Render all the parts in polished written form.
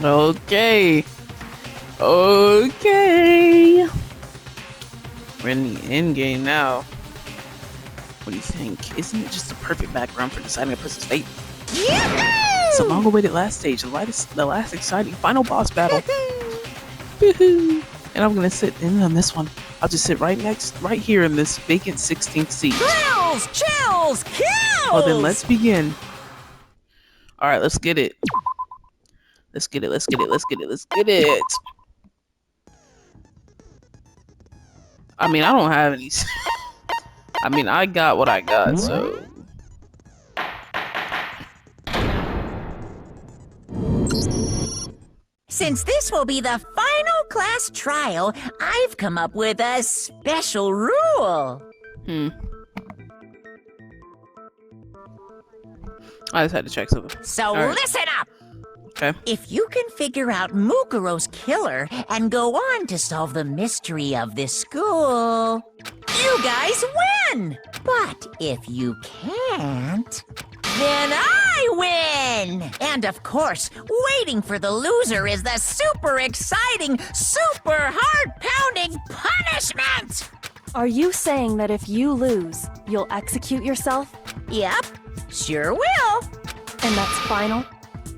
Okay. Okay. We're in the end game now. What do you think? Isn't it just a perfect background for deciding a person's fate? It's a long-awaited last stage, the last exciting final boss battle. Woohoo! And I'm gonna sit in on this one. I'll just sit right here in this vacant 16th seat. Chills! Kills! Well then, let's begin. All right, let's get it. Let's get it. I mean, I don't have any. I mean, I got what I got, so. Since this will be the final class trial, I've come up with a special rule. I just had to check something. So listen up! Okay. If you can figure out Mukuro's killer and go on to solve the mystery of this school, you guys win! But if you can't, then I win! And of course, waiting for the loser is the super exciting, super heart-pounding punishment! Are you saying that if you lose, you'll execute yourself? Yep, sure will. And that's final?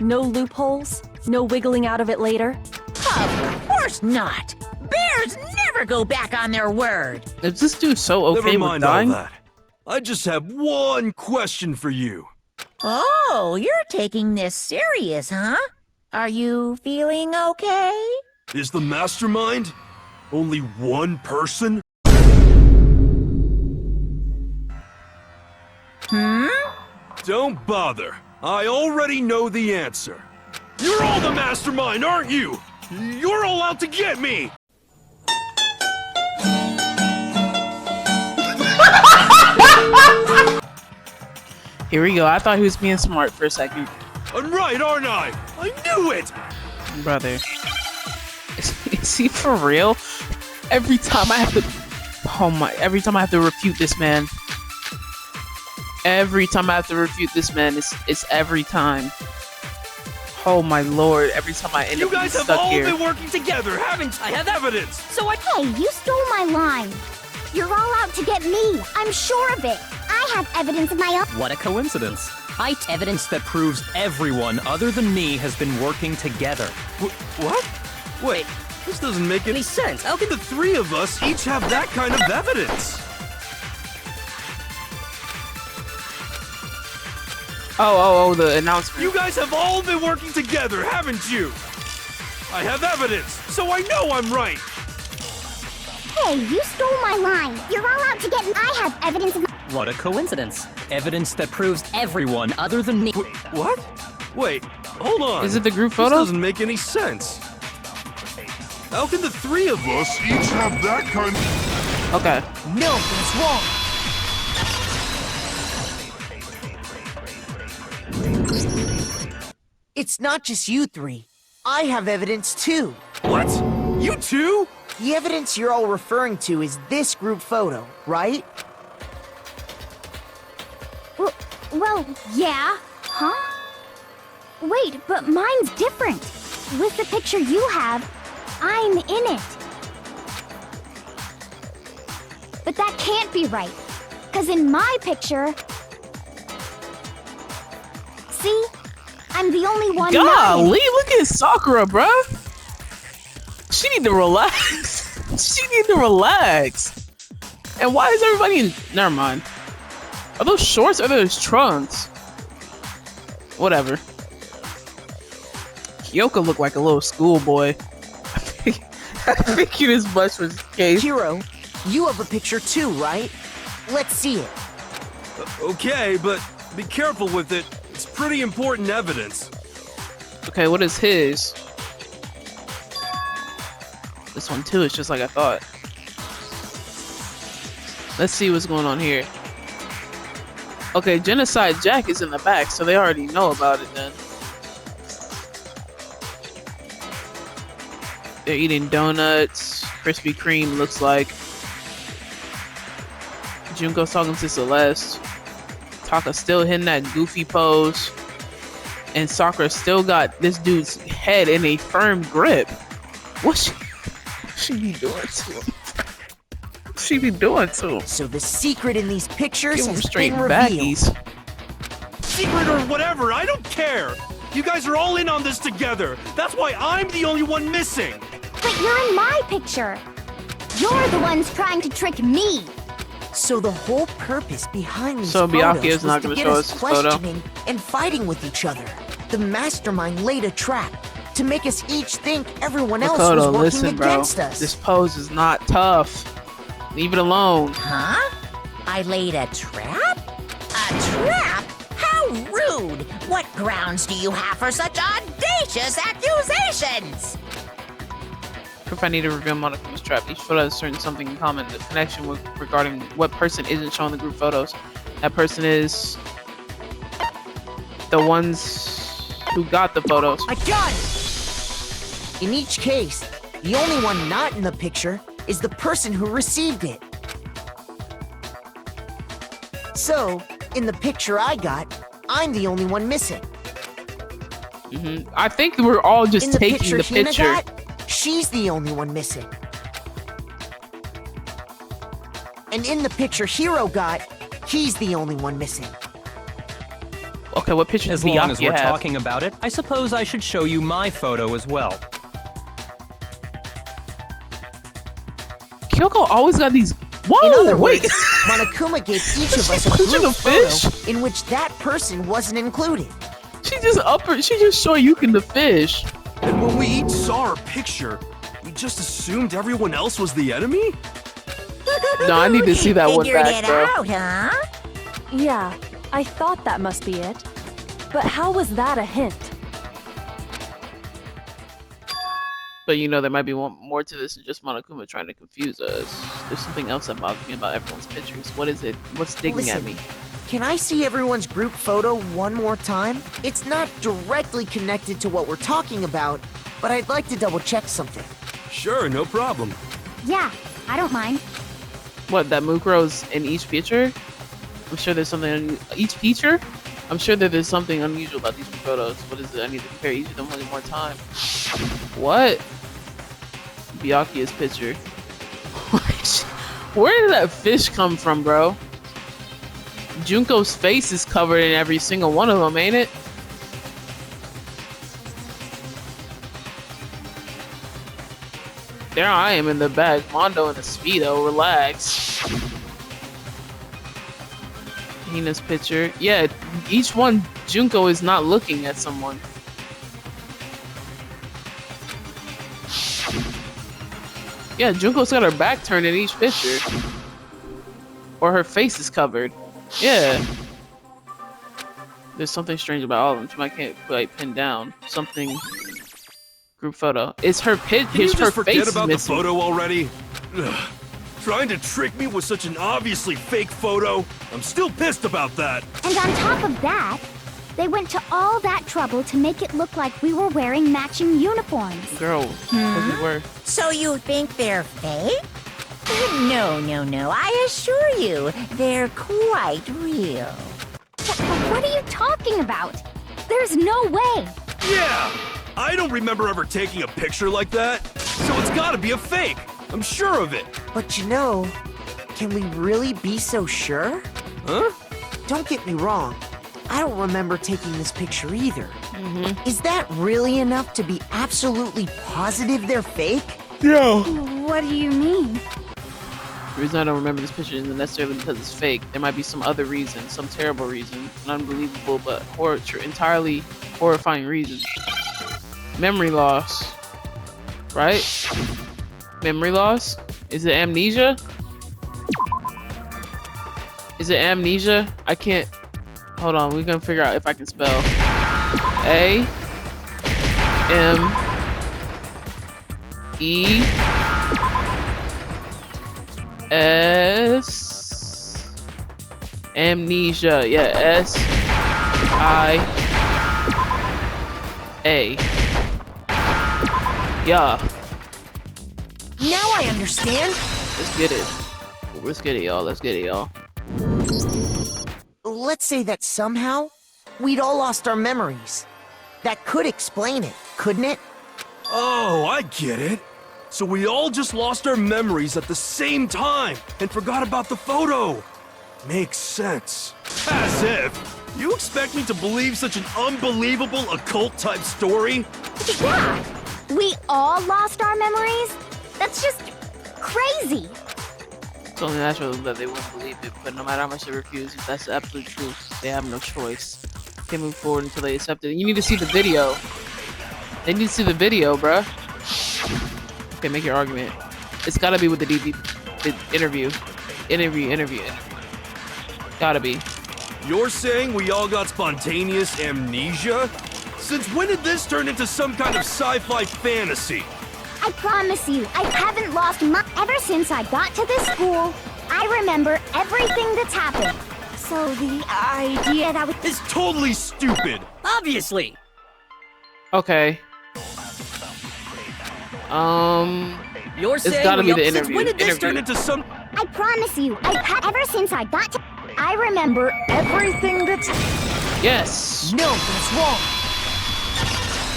No loopholes? No wiggling out of it later? Of course not! Bears never go back on their word! Is this dude so okay Never mind with dying? all that. I just have one question for you. Oh, you're taking this serious, huh? Are you feeling okay? Is the mastermind only one person? Don't bother. I already know the answer. You're all the mastermind, aren't you? You're all out to get me! Here we go. I thought he was being smart for a second. I'm right, aren't I? I knew it! Brother. Is he for real? Every time I have to... Oh my... Every time I have to refute this man. Every time I have to refute this man, it's every time. Oh my lord, every time I end up being stuck here. You guys have all been working together, haven't you? I have evidence! Hey, you stole my line. You're all out to get me. I'm sure of it. I have evidence of my own. What a coincidence. Evidence that proves everyone other than me has been working together. What? Wait, this doesn't make any sense. How can the three of us each have that kind of evidence? Oh, the announcement. You guys have all been working together, haven't you? I have evidence, so I know I'm right. Hey, you stole my line. You're all out to get me. I have evidence of my... What a coincidence. Evidence that proves everyone other than me. What? Wait, hold on. Is it the group This photo? doesn't make any sense. How can the three of us each have that kind of... Okay. No, that's wrong. It's not just you three. I have evidence too. What? You too? The evidence you're all referring to is this group photo, right? Well, yeah. Huh? Wait, but mine's different. With the picture you have, I'm in it. But that can't be right. Because in my picture... See? I'm the only one. Golly, look at Sakura, bruh. She need to relax. She need to relax. And why is everybody in... Never mind. Are those shorts or are those trunks? Whatever. Kyoko looked like a little schoolboy. I figured as much was the case. Hiro, you have a picture too, right? Let's see it. Okay, but be careful with it. It's pretty important evidence. Okay, what is his? This one too, it's just like I thought. Let's see what's going on here. Okay, Genocide Jack is in the back, so they already know about it then. They're eating donuts. Krispy Kreme looks like. Junko's talking to Celeste. Taka still hitting that goofy pose. and Sakura still got this dude's head in a firm grip. What she be doing to him? She be doing to him? So the secret in these pictures Give him has straight been revealed. baggies. Secret or whatever, I don't care. You guys are all in on this together. That's why I'm the only one missing. But you're in my picture. You're the ones trying to trick me. So the whole purpose behind these So photos Byakuya is was not to gonna get show us us his photo? questioning and fighting with each other. The mastermind laid a trap to make us each think everyone else was Makoto, working listen, bro. against us. This pose is not tough. Leave it alone. Huh? I laid a trap? A trap? How rude! What grounds do you have for such audacious accusations? If I need to reveal Monokuma's trap, each photo has certain something in common. The connection with regarding what person isn't shown in the group photos. That person is the ones who got the photos. I got it! In each case, the only one not in the picture is the person who received it. So, in the picture I got, I'm the only one missing. I think we're all just In the taking picture the Hina picture. got, she's the only one missing. And in the picture Hiro got, he's the only one missing. Okay, what picture does As long as Byakuya we're have? talking about it, I suppose I should show you my photo as well. Kyoko always got these. Whoa! In other wait. words, Monokuma gave each of us a Picture group of fish? photo in which that person wasn't included. She just showed Yukin the fish. And when we each saw her picture, we just assumed everyone else was the enemy? No, I need to see that one Figured back, it bro. out, huh? Yeah, I thought that must be it. But how was that a hint? But you know, there might be more to this than just Monokuma trying to confuse us. There's something else that bothers me about everyone's pictures. What is it? What's digging at Listen, me? Can I see everyone's group photo one more time? It's not directly connected to what we're talking about, but I'd like to double check something. Sure, no problem. Yeah, I don't mind. What, that Mukuro's in each picture? I'm sure there's something each picture? I'm sure that there's something unusual about these photos. What is it? I need to compare each of them one more time. What? Byakuya's picture. Where did that fish come from, bro? Junko's face is covered in every single one of them, ain't it? There I am in the back, Mondo in the Speedo, relax. Hina's picture. Yeah, each one, Junko is not looking at someone. Yeah, Junko's got her back turned in each picture. Or her face is covered. Yeah. There's something strange about all of them. I can't quite pin down. Something. Group photo. It's her Can you her just forget face about is the missing. photo already? Ugh. Trying to trick me with such an obviously fake photo? I'm still pissed about that. And on top of that, they went to all that trouble to make it look like we were wearing matching uniforms. Girl, what we were. So you think they're fake? No, no, no. I assure you, they're quite real. What are you talking about? There's no way. Yeah! I don't remember ever taking a picture like that, so it's gotta be a fake. I'm sure of it. But you know, can we really be so sure? Huh? Don't get me wrong, I don't remember taking this picture either. Is that really enough to be absolutely positive they're fake? What do you mean? The reason I don't remember this picture isn't necessarily because it's fake. There might be some other reason, some terrible reason, an unbelievable but entirely horrifying reason. Memory loss. Right? Memory loss? Is it amnesia? Is it amnesia? I can't... Hold on, we're gonna figure out if I can spell. A... M... E... S... Amnesia. Yeah, S-I-A. Yeah. Now I understand. Let's get it. Let's get it, y'all. Let's get it, y'all. Let's say that somehow we'd all lost our memories. That could explain it, couldn't it? Oh, I get it. So we all just lost our memories at the same time and forgot about the photo. Makes sense. As if. You expect me to believe such an unbelievable occult-type story? Yeah, we all lost our memories? That's just crazy. It's only natural that they wouldn't believe it, but no matter how much they refuse, if that's the absolute truth, they have no choice. Can't move forward until they accept it. And you need to see the video. They need to see the video, bruh. Okay, make your argument. It's gotta be with the interview. Interview. Gotta be. You're saying we all got spontaneous amnesia? Since when did this turn into some kind of sci-fi fantasy? I promise you, I haven't lost ever since I got to this school. I remember everything that's happened. So the idea that we... It's totally stupid! Obviously! Okay. You're It's saying gotta be the since interview. when did this Turn into some... I promise you, ever since I got to... I remember everything that's... Yes! No, that's wrong.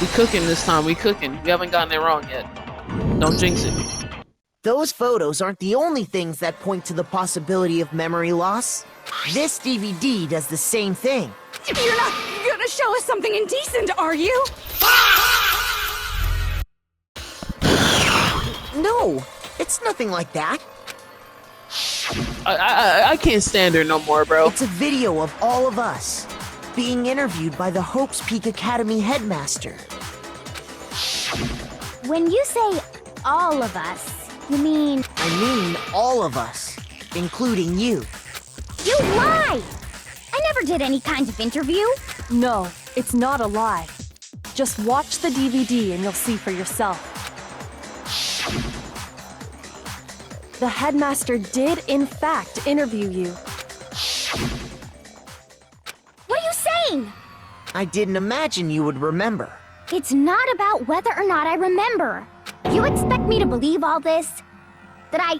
We cooking this time, we cooking. We haven't gotten it wrong yet. Don't jinx it. Those photos aren't the only things that point to the possibility of memory loss. This DVD does the same thing. You're not gonna show us something indecent, are you? No, it's nothing like that. I can't stand her no more, bro. It's a video of all of us being interviewed by the Hope's Peak Academy headmaster. When you say all of us, you mean... I mean all of us, including you. You lie! I never did any kind of interview. No, it's not a lie. Just watch the DVD and you'll see for yourself. The headmaster did, in fact, interview you. What are you saying? I didn't imagine you would remember. It's not about whether or not I remember. You expect me to believe all this? That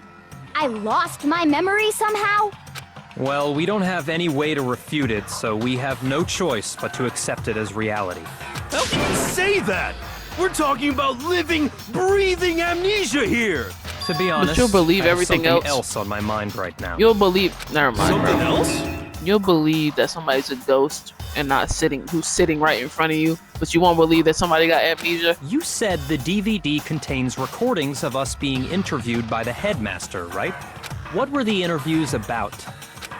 I lost my memory somehow? Well, we don't have any way to refute it, so we have no choice but to accept it as reality. How can you say that? We're talking about living, breathing amnesia here! To be honest, you'll believe I have everything something else. on my mind right now. You'll believe... Never mind, Something bro. else? You'll believe that somebody's a ghost and not who's sitting right in front of you, but you won't believe that somebody got amnesia. You said the DVD contains recordings of us being interviewed by the headmaster, right? What were the interviews about?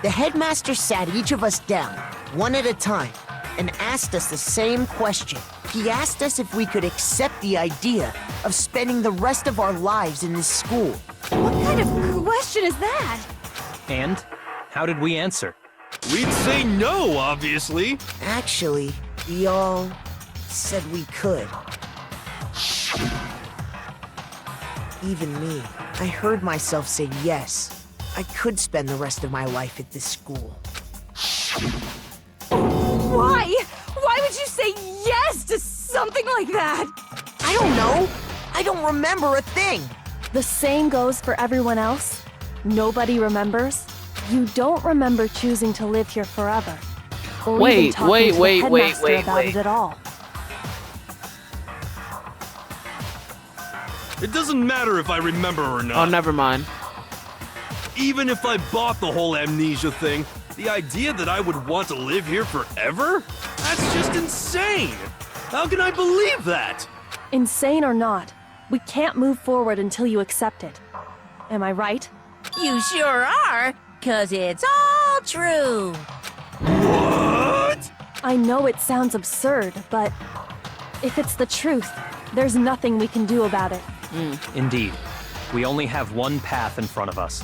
The headmaster sat each of us down, one at a time, and asked us the same question. He asked us if we could accept the idea of spending the rest of our lives in this school. What kind of question is that? And how did we answer? We'd say no, obviously. Actually, we all said we could. Even me. I heard myself say yes. I could spend the rest of my life at this school. Why? Why would you say yes to something like that? I don't know. I don't remember a thing. The same goes for everyone else. Nobody remembers. You don't remember choosing to live here forever. Or Wait, even talking wait, to the wait, headmaster wait, about wait. it at all. It doesn't matter if I remember or Oh, not. never mind. Even if I bought the whole amnesia thing, the idea that I would want to live here forever? That's just insane! How can I believe that? Insane or not, we can't move forward until you accept it. Am I right? You sure are, 'cause it's all true. What? I know it sounds absurd, but if it's the truth, there's nothing we can do about it. Indeed. We only have one path in front of us.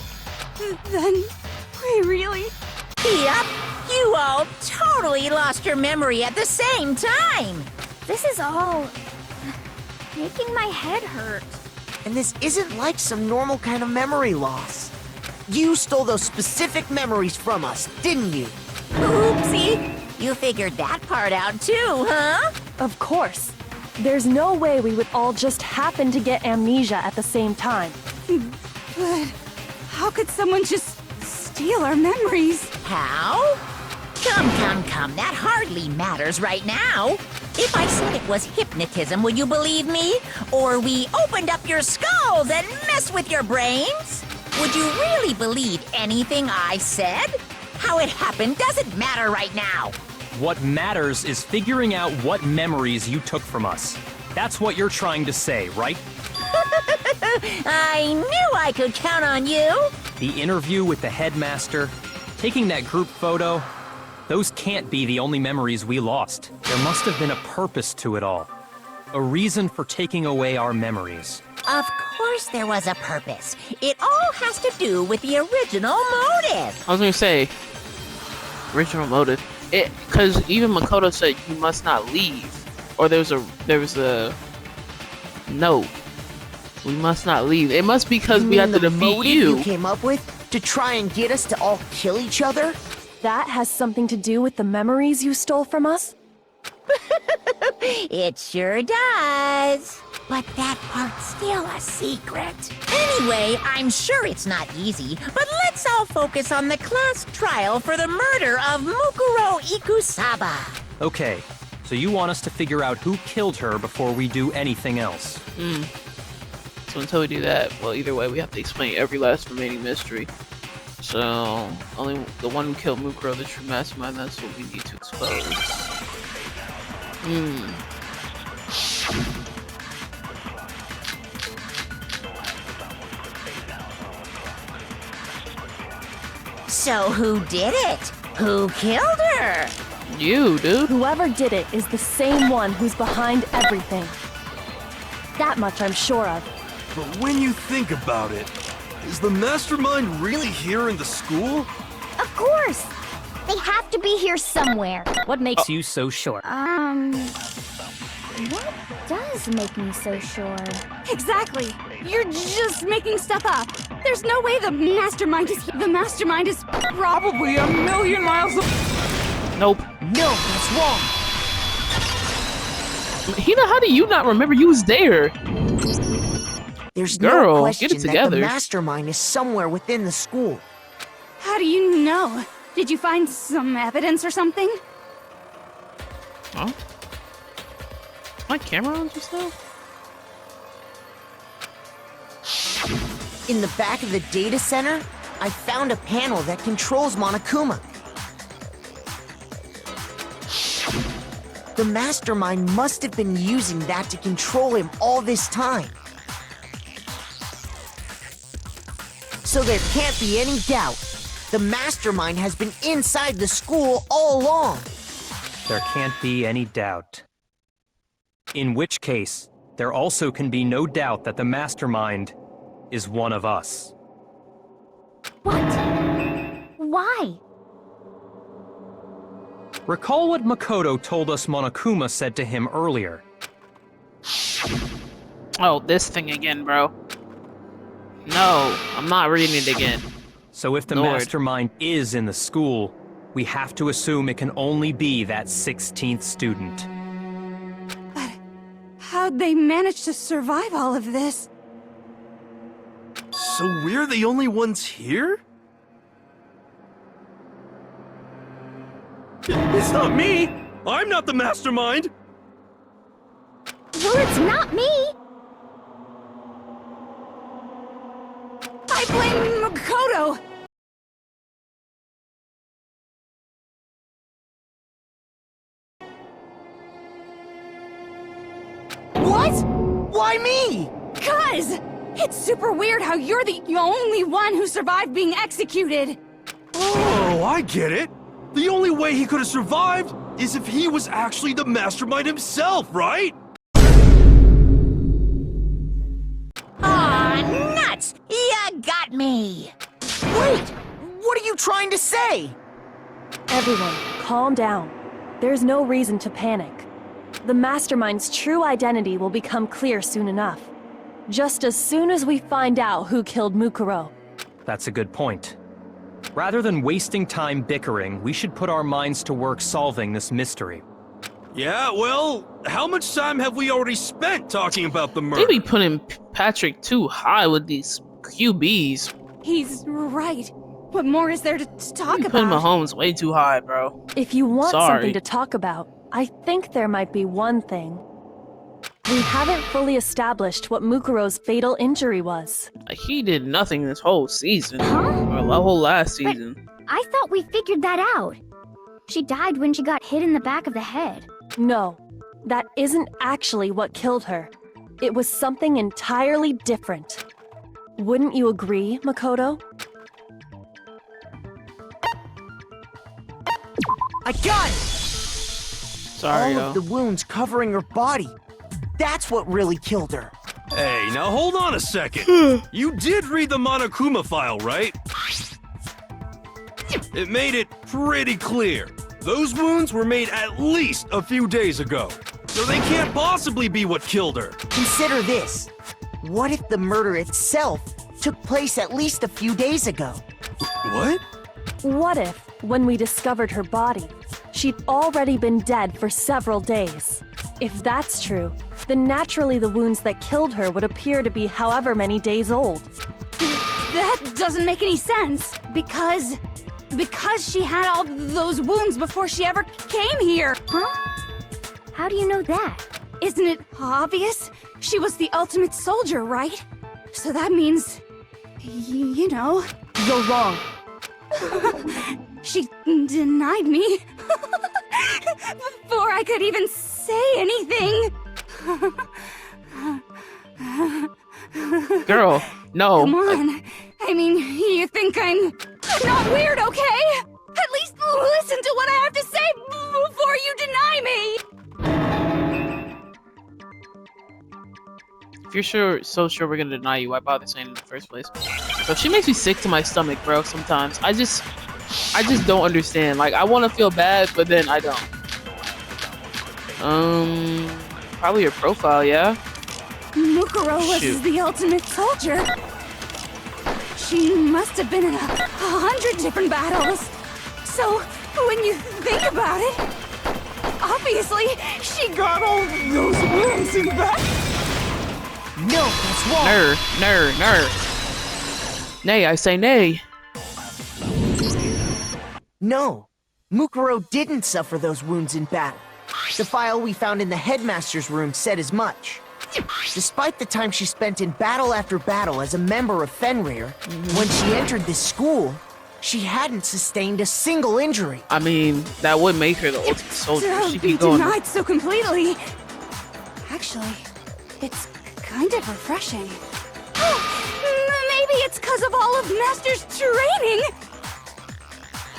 Then, we really... Yep, you all totally lost your memory at the same time. This is all... making my head hurt. And this isn't like some normal kind of memory loss. You stole those specific memories from us, didn't you? Oopsie, you figured that part out too, huh? Of course. There's no way we would all just happen to get amnesia at the same time. But how could someone just steal our memories? How? Come, that hardly matters right now. If I said it was hypnotism, will you believe me? Or we opened up your skulls and messed with your brains? Would you really believe anything I said? How it happened doesn't matter right now. What matters is figuring out what memories you took from us. That's what you're trying to say, right? I knew I could count on you. The interview with the headmaster, taking that group photo, those can't be the only memories we lost. There must have been a purpose to it all. A reason for taking away our memories. Of course there was a purpose. It all has to do with the original motive. I was gonna say, original motive. Because even Makoto said you must not leave, or there was a note. We must not leave. It must be because we have to defeat motive you came up with to try and get us to all kill each other? That has something to do with the memories you stole from us? It sure does. But that part's still a secret. Anyway, I'm sure it's not easy, but let's all focus on the class trial for the murder of Mukuro Ikusaba. Okay, so you want us to figure out who killed her before we do anything else. So until we do that, well, either way, we have to explain every last remaining mystery. So, only the one who killed Mukuro, the true mastermind, that's what we need to expose. So who did it? Who killed her? You, dude. Whoever did it is the same one who's behind everything. That much I'm sure of. But when you think about it, is the mastermind really here in the school? Of course! They have to be here somewhere. What makes you so sure? What does make me so sure? Exactly. You're just making stuff up. There's no way the mastermind is here. The mastermind is probably a million miles away. Nope. No, that's wrong. Hina, how do you not remember you was there? There's Girl, no get question it that together. the mastermind is somewhere within the school. How do you know? Did you find some evidence or something? Huh? My camera on just now? In the back of the data center, I found a panel that controls Monokuma. The mastermind must have been using that to control him all this time. So there can't be any doubt. The mastermind has been inside the school all along. There can't be any doubt. In which case, there also can be no doubt that the mastermind is one of us. What? Why? Recall what Makoto told us Monokuma said to him earlier. Oh, this thing again, bro. No, I'm not reading it again. So if the Lord. mastermind is in the school, we have to assume it can only be that 16th student. But how'd they manage to survive all of this? So we're the only ones here? It's not me! I'm not the mastermind! Well, it's not me! I blame Makoto! What? Why me? Cuz! It's super weird how you're the only one who survived being executed! Oh, I get it! The only way he could have survived is if he was actually the mastermind himself, right? Aw, nuts! You got me! Wait! What are you trying to say? Everyone, calm down. There's no reason to panic. The mastermind's true identity will become clear soon enough. Just as soon as we find out who killed Mukuro. That's a good point. Rather than wasting time bickering, we should put our minds to work solving this mystery. Yeah, well, how much time have we already spent talking about the They murder? be putting Patrick too high with these QBs. He's right. What more is there to talk You putting about? Mahomes way too high, bro. If you want Sorry. something to talk about, I think there might be one thing. We haven't fully established what Mukuro's fatal injury was. He did nothing this whole season. Huh? Or the whole last season. I thought we figured that out. She died when she got hit in the back of the head. No, that isn't actually what killed her. It was something entirely different. Wouldn't you agree, Makoto? I got it! Sorry, All yo. of the wounds covering her body. That's what really killed her. Hey, now hold on a second. You did read the Monokuma file, right? It made it pretty clear. Those wounds were made at least a few days ago. So they can't possibly be what killed her. Consider this. What if the murder itself took place at least a few days ago? What? What if, when we discovered her body, she'd already been dead for several days? If that's true, then naturally the wounds that killed her would appear to be however many days old. That doesn't make any sense. Because she had all those wounds before she ever came here. Huh? How do you know that? Isn't it obvious? She was the ultimate soldier, right? So that means, you know, You're wrong. she denied me before I could even say anything. Girl, no. Come on. I mean, you think I'm not weird, okay? At least listen to what I have to say before you deny me. If you're so sure we're gonna deny you, why bother saying it in the first place? So she makes me sick to my stomach, bro, sometimes. I just don't understand. Like, I want to feel bad, but then I don't. Probably her profile, yeah? Mukuro was Shoot. the ultimate soldier. She must have been in 100 different battles. So, when you think about it, obviously, she got all those wounds in back. No, that's wrong. Ner. Nay, I say nay. No, Mukuro didn't suffer those wounds in battle. The file we found in the headmaster's room said as much. Despite the time she spent in battle after battle as a member of Fenrir, when she entered this school, she hadn't sustained a single injury. I mean, that would make her the ultimate soldier. To She be keep going. denied so completely. Actually, it's kind of refreshing. Maybe it's because of all of Master's training.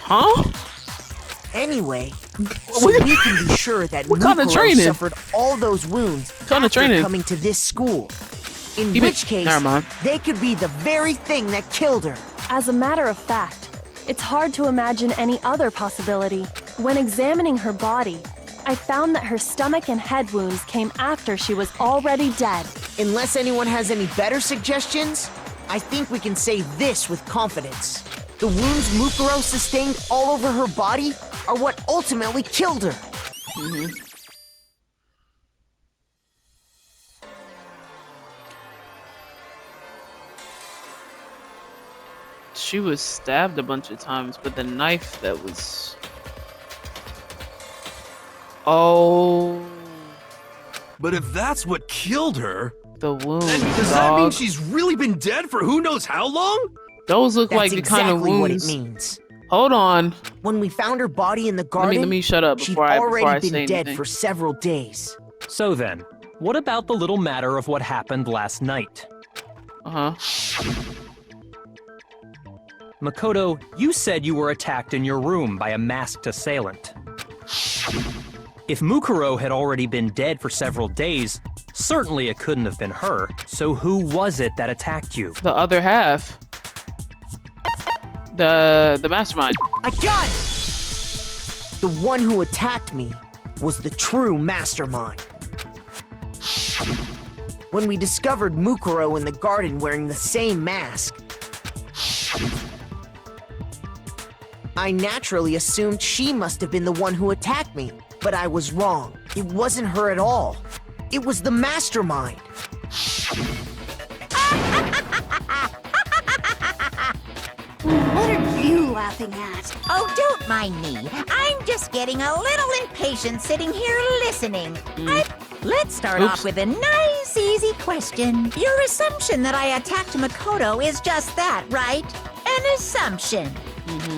Huh? Anyway, so we can be sure that What kind of Mukuro training? suffered all those wounds kind of after training? coming to this school. In He which be- case, Never mind. they could be the very thing that killed her. As a matter of fact, it's hard to imagine any other possibility. When examining her body, I found that her stomach and head wounds came after she was already dead. Unless anyone has any better suggestions, I think we can say this with confidence. The wounds Mukuro sustained all over her body are what ultimately killed her. She was stabbed a bunch of times, but the knife that was... Oh, But if that's what killed her, the wounds, then does that mean dog. she's really been dead for who knows how long? Those look That's like the kind of exactly what it wounds. means. Hold on. When we found her body in the garden, Let me shut up she'd before I already say been dead anything. for several days. So then, what about the little matter of what happened last night? Uh-huh. Makoto, you said you were attacked in your room by a masked assailant. If Mukuro had already been dead for several days, certainly it couldn't have been her. So who was it that attacked you? The other half. The mastermind. I got it! The one who attacked me was the true mastermind. When we discovered Mukuro in the garden wearing the same mask, I naturally assumed she must have been the one who attacked me, but I was wrong. It wasn't her at all. It was the mastermind. What are you laughing at? Oh, don't mind me. I'm just getting a little impatient sitting here listening. Let's start Oops. off with a nice, easy question. Your assumption that I attacked Makoto is just that, right? An assumption.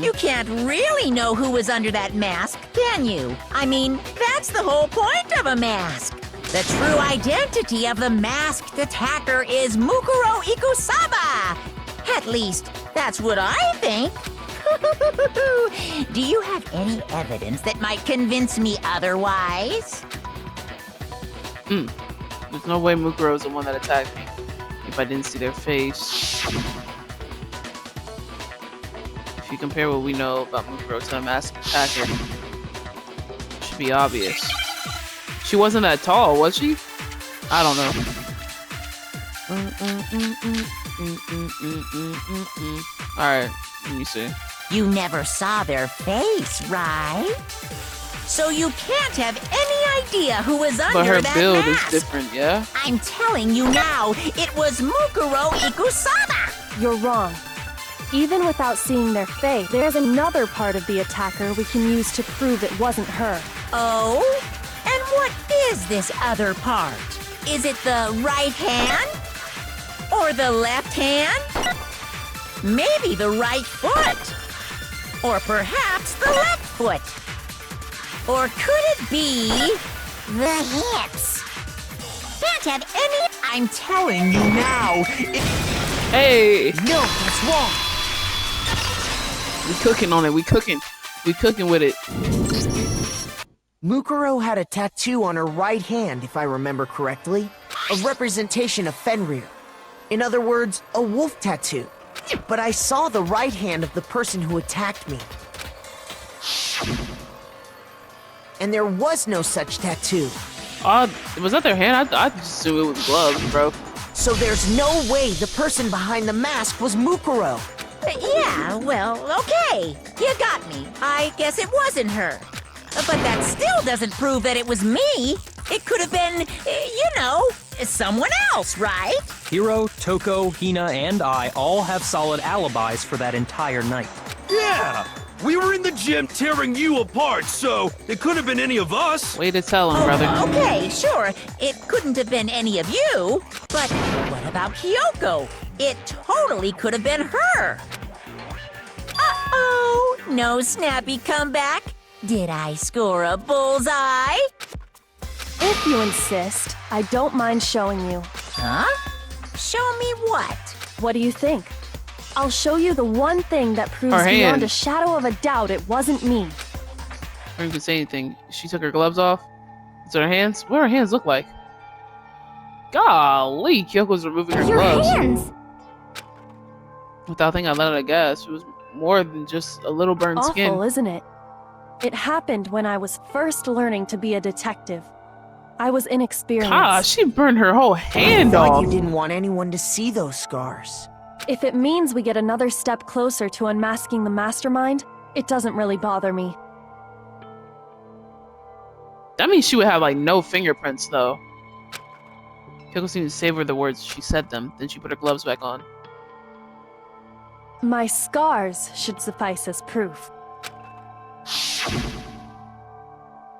You can't really know who was under that mask, can you? I mean, that's the whole point of a mask. The true identity of the masked attacker is Mukuro Ikusaba. At least, that's what I think. Do you have any evidence that might convince me otherwise? There's no way Mukuro was the one that attacked me if I didn't see their face. If you compare what we know about Mukuro to a masked attacker, it should be obvious. She wasn't that tall, was she? I don't know. Alright, let me see. You never saw their face, right? So you can't have any idea who was under But her that build mask. is different, yeah? I'm telling you now, it was Mukuro Ikusaba! You're wrong. Even without seeing their face, there's another part of the attacker we can use to prove it wasn't her. Oh? And what is this other part? Is it the right hand? Or the left hand? Maybe the right foot? Or perhaps the left foot? Or could it be the hips? Can't have any. I'm telling you now. Hey! No, that's wrong. We cooking on it, we cooking. We cooking with it. Mukuro had a tattoo on her right hand, if I remember correctly. A representation of Fenrir. In other words, a wolf tattoo. But I saw the right hand of the person who attacked me. And there was no such tattoo. Was that their hand? I just assumed it was gloves, bro. So there's no way the person behind the mask was Mukuro. Yeah, well, okay. You got me. I guess it wasn't her. But that still doesn't prove that it was me. It could have been, someone else, right? Hiro, Toko, Hina, and I all have solid alibis for that entire night. Yeah! We were in the gym tearing you apart, so it could have been any of us. Way to tell him, brother. Okay, sure. It couldn't have been any of you. But what about Kyoko? It totally could have been her. Uh-oh. No snappy comeback? Did I score a bullseye? If you insist, I don't mind showing you. Huh? Show me what? What do you think? I'll show you the one thing that proves Her hand. beyond a shadow of a doubt it wasn't me. I don't even say anything. She took her gloves off. Is it her hands? What do her hands look like? Golly, Kyoko's removing her Your gloves. hands! Without thinking, I let her guess. It was more than just a little burned Awful, skin. isn't it? It happened when I was first learning to be a detective. I was inexperienced. Gosh, she burned her whole hand I thought off. you didn't want anyone to see those scars. If it means we get another step closer to unmasking the mastermind, it doesn't really bother me. That means she would have like no fingerprints though. Kyoko seemed to savor the words she said them. Then she put her gloves back on. My scars should suffice as proof.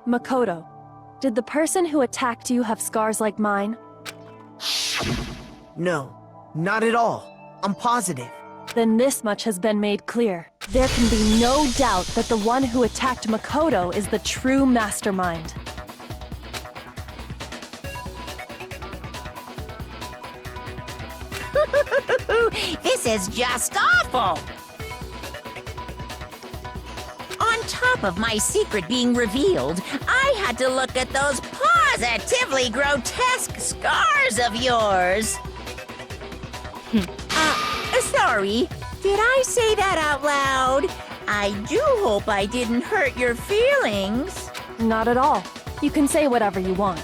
Makoto, did the person who attacked you have scars like mine? No, not at all. I'm positive. Then this much has been made clear. There can be no doubt that the one who attacked Makoto is the true mastermind. This is just awful! On top of my secret being revealed, I had to look at those positively grotesque scars of yours. Sorry, did I say that out loud? I do hope I didn't hurt your feelings. Not at all. You can say whatever you want.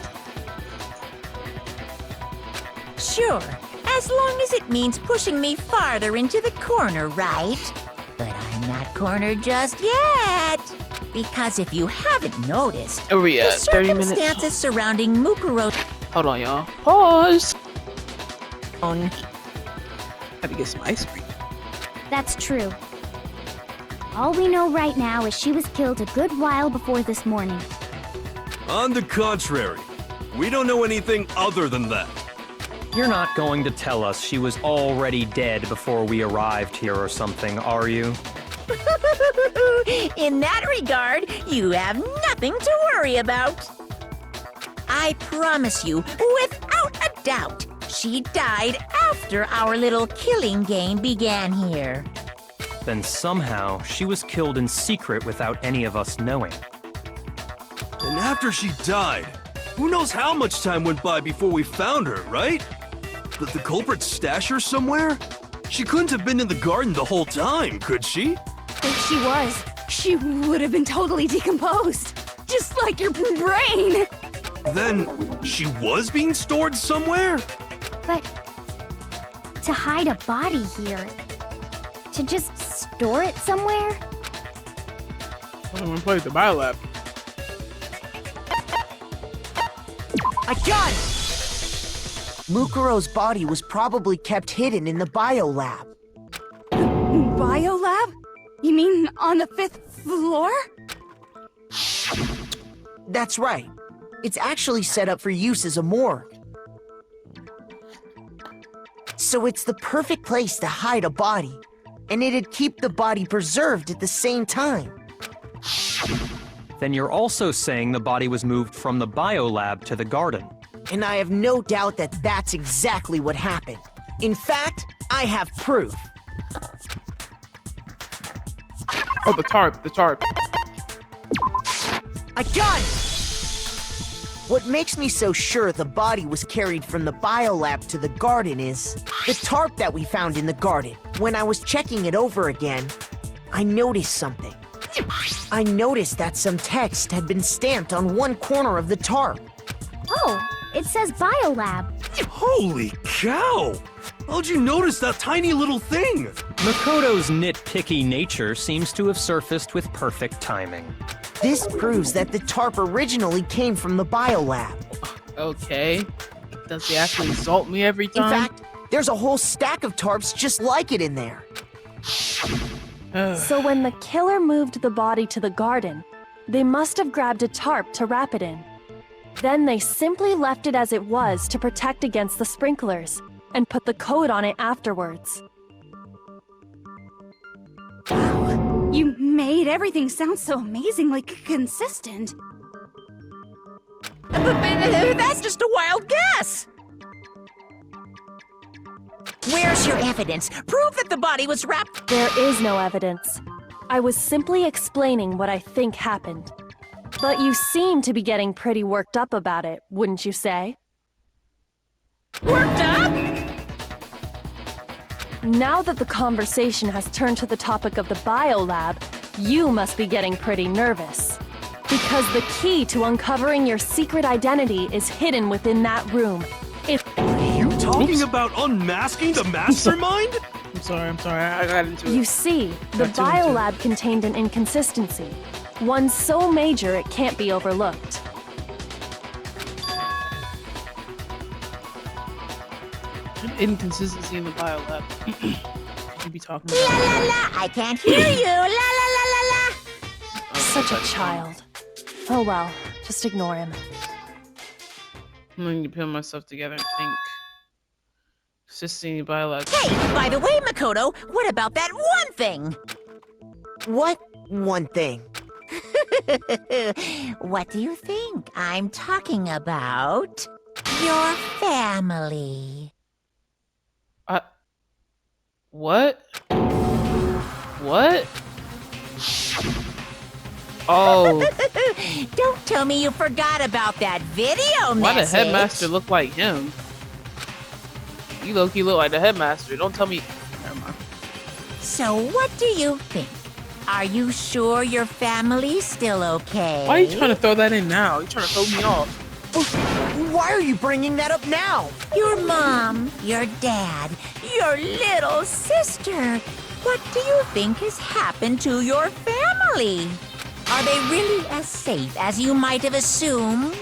Sure, as long as it means pushing me farther into the corner, right? But I'm not cornered just yet. Because if you haven't noticed, Are we the at 30 minutes? circumstances surrounding Mukuro Hold on, y'all. Pause. Had to get some ice cream. That's true. All we know right now is she was killed a good while before this morning. On the contrary, We don't know anything other than that. You're not going to tell us she was already dead before we arrived here or something, are you? In that regard, you have nothing to worry about. I promise you, without a doubt, she died after our little killing game began here. Then somehow she was killed in secret without any of us knowing. And after she died, who knows how much time went by before we found her, right? Did the culprit stash her somewhere? She couldn't have been in the garden the whole time, could she? If she was, she would have been totally decomposed. Just like your brain. Then she was being stored somewhere? But to hide a body here, to just store it somewhere? I'm gonna play the biolab. I got it! Mukuro's body was probably kept hidden in the biolab. Biolab? You mean on the 5th floor? That's right. It's actually set up for use as a morgue. So it's the perfect place to hide a body, and it'd keep the body preserved at the same time. Then you're also saying the body was moved from the biolab to the garden. And I have no doubt that that's exactly what happened. In fact, I have proof. Oh, the tarp, the tarp. I got it! What makes me so sure the body was carried from the biolab to the garden is the tarp that we found in the garden. When I was checking it over again, I noticed something. I noticed that some text had been stamped on one corner of the tarp. Oh, it says Biolab. Holy cow! How'd you notice that tiny little thing? Makoto's nitpicky nature seems to have surfaced with perfect timing. This proves that the tarp originally came from the biolab. Okay. Does he actually insult me every In time? fact, there's a whole stack of tarps just like it in there. So when the killer moved the body to the garden, they must have grabbed a tarp to wrap it in. Then they simply left it as it was to protect against the sprinklers, and put the code on it afterwards. You made everything sound so amazingly consistent. That's just a wild guess! Where's your evidence? Prove that the body was wrapped. There is no evidence. I was simply explaining what I think happened. But you seem to be getting pretty worked up about it, wouldn't you say? Worked up? Now that the conversation has turned to the topic of the biolab, you must be getting pretty nervous. Because the key to uncovering your secret identity is hidden within that room. If You talking about unmasking the mastermind? I'm sorry, I got into it. you see, the Got too into it. biolab contained an inconsistency. One so major it can't be overlooked. Inconsistency in the biolab. You be talking La about. la la, I can't hear you. La la la la la. Such a child. Oh well, just ignore him. I'm going to put myself together and think. Consistency in the biolab. Hey, by the way, Makoto, what about that one thing? What one thing? What do you think I'm talking about? Your family. What? What? Oh, Don't tell me you forgot about that video why the message. headmaster look like him? You low-key look like the headmaster. Don't tell me. Never mind. So what do you think? Are you sure your family's still okay? Why are you trying to throw that in now? You trying to throw me off? Why are you bringing that up now? Your mom, your dad, your little sister. What do you think has happened to your family? Are they really as safe as you might have assumed?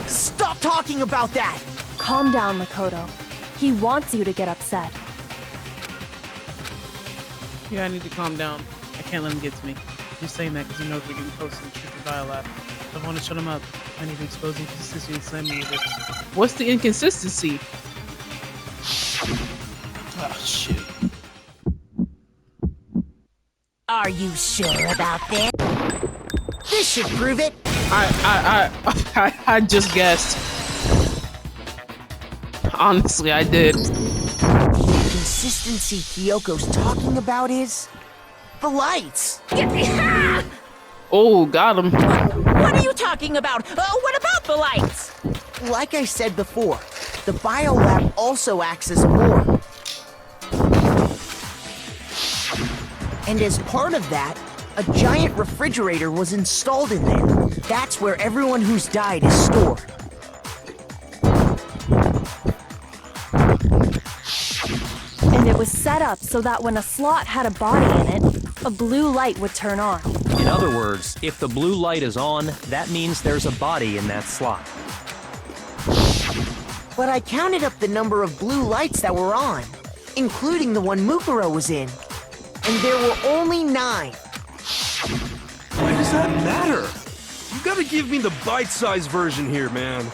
Stop talking about that! Calm down, Makoto. He wants you to get upset. Yeah, I need to calm down. I can't let him get to me. Just saying that because he knows we're getting close to the tricky biolab. I want to shut him up. I need to expose inconsistency inside me. What's the inconsistency? Oh, shit. Are you sure about this? This should prove it. I just guessed. Honestly, I did. The consistency Kyoko's talking about is the lights. Oh, got him. What are you talking about? What about the lights? Like I said before, the biolab also acts as a morgue. And as part of that, a giant refrigerator was installed in there. That's where everyone who's died is stored. And it was set up so that when a slot had a body in it, a blue light would turn on. In other words, if the blue light is on, that means there's a body in that slot. But I counted up the number of blue lights that were on, including the one Mukuro was in, and there were only 9. Why does that matter? You gotta give me the bite-sized version here, man.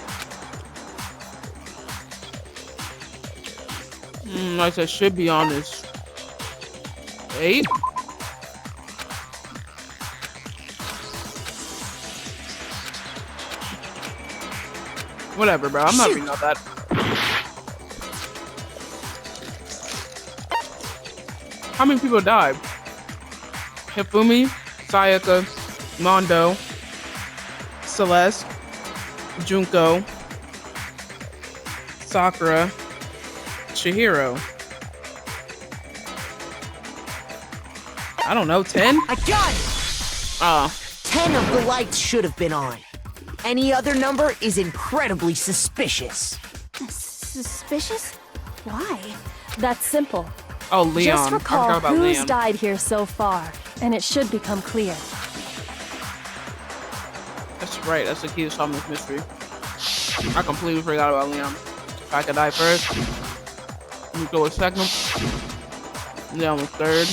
Like I should be honest. 8? Whatever, bro. I'm not reading all that. How many people died? Hifumi, Sayaka, Mondo, Celeste, Junko, Sakura, Chihiro. I don't know, 10? I got it! 10 of the lights should have been on. Any other number is incredibly suspicious. Suspicious? Why? That's simple. Oh, Leon. Just I recall forgot about who's Leon. died here so far, and it should become clear. That's right, that's the key to solving this mystery. I completely forgot about Leon. If I could die first, Nico was second, Leon was third,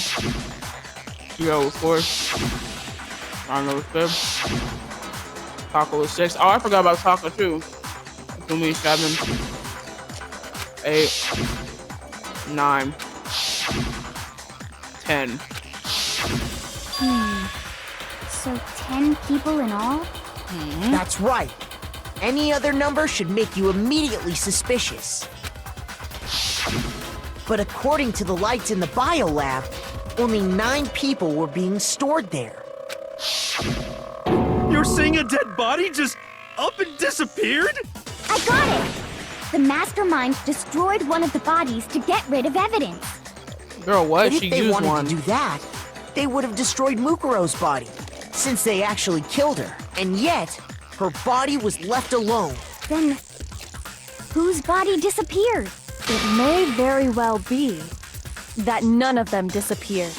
Hiro was fourth, Arno was fifth, Taco was sixth. Oh, I forgot about Taco too. Fumi 7, 8, 9, 10. So 10 people in all? That's right. Any other number should make you immediately suspicious. But according to the lights in the biolab, only 9 people were being stored there. You're saying a dead body just up and disappeared? I got it! The mastermind destroyed one of the bodies to get rid of evidence. Girl, what? But She if they used wanted one. to do that, they would have destroyed Mukuro's body, since they actually killed her. And yet, her body was left alone. Then, whose body disappeared? It may very well be that none of them disappeared.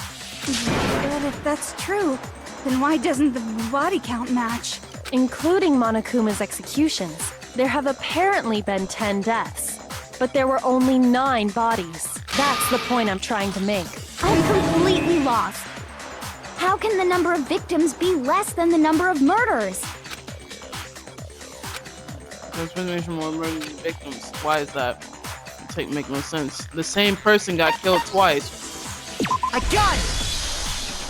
But if that's true, then why doesn't the body count match? Including Monokuma's executions, there have apparently been 10 deaths, but there were only 9 bodies. That's the point I'm trying to make. I'm completely lost. How can the number of victims be less than the number of murders? There's been more murder than victims. Why is that? Make no sense. The same person got killed twice. I got it!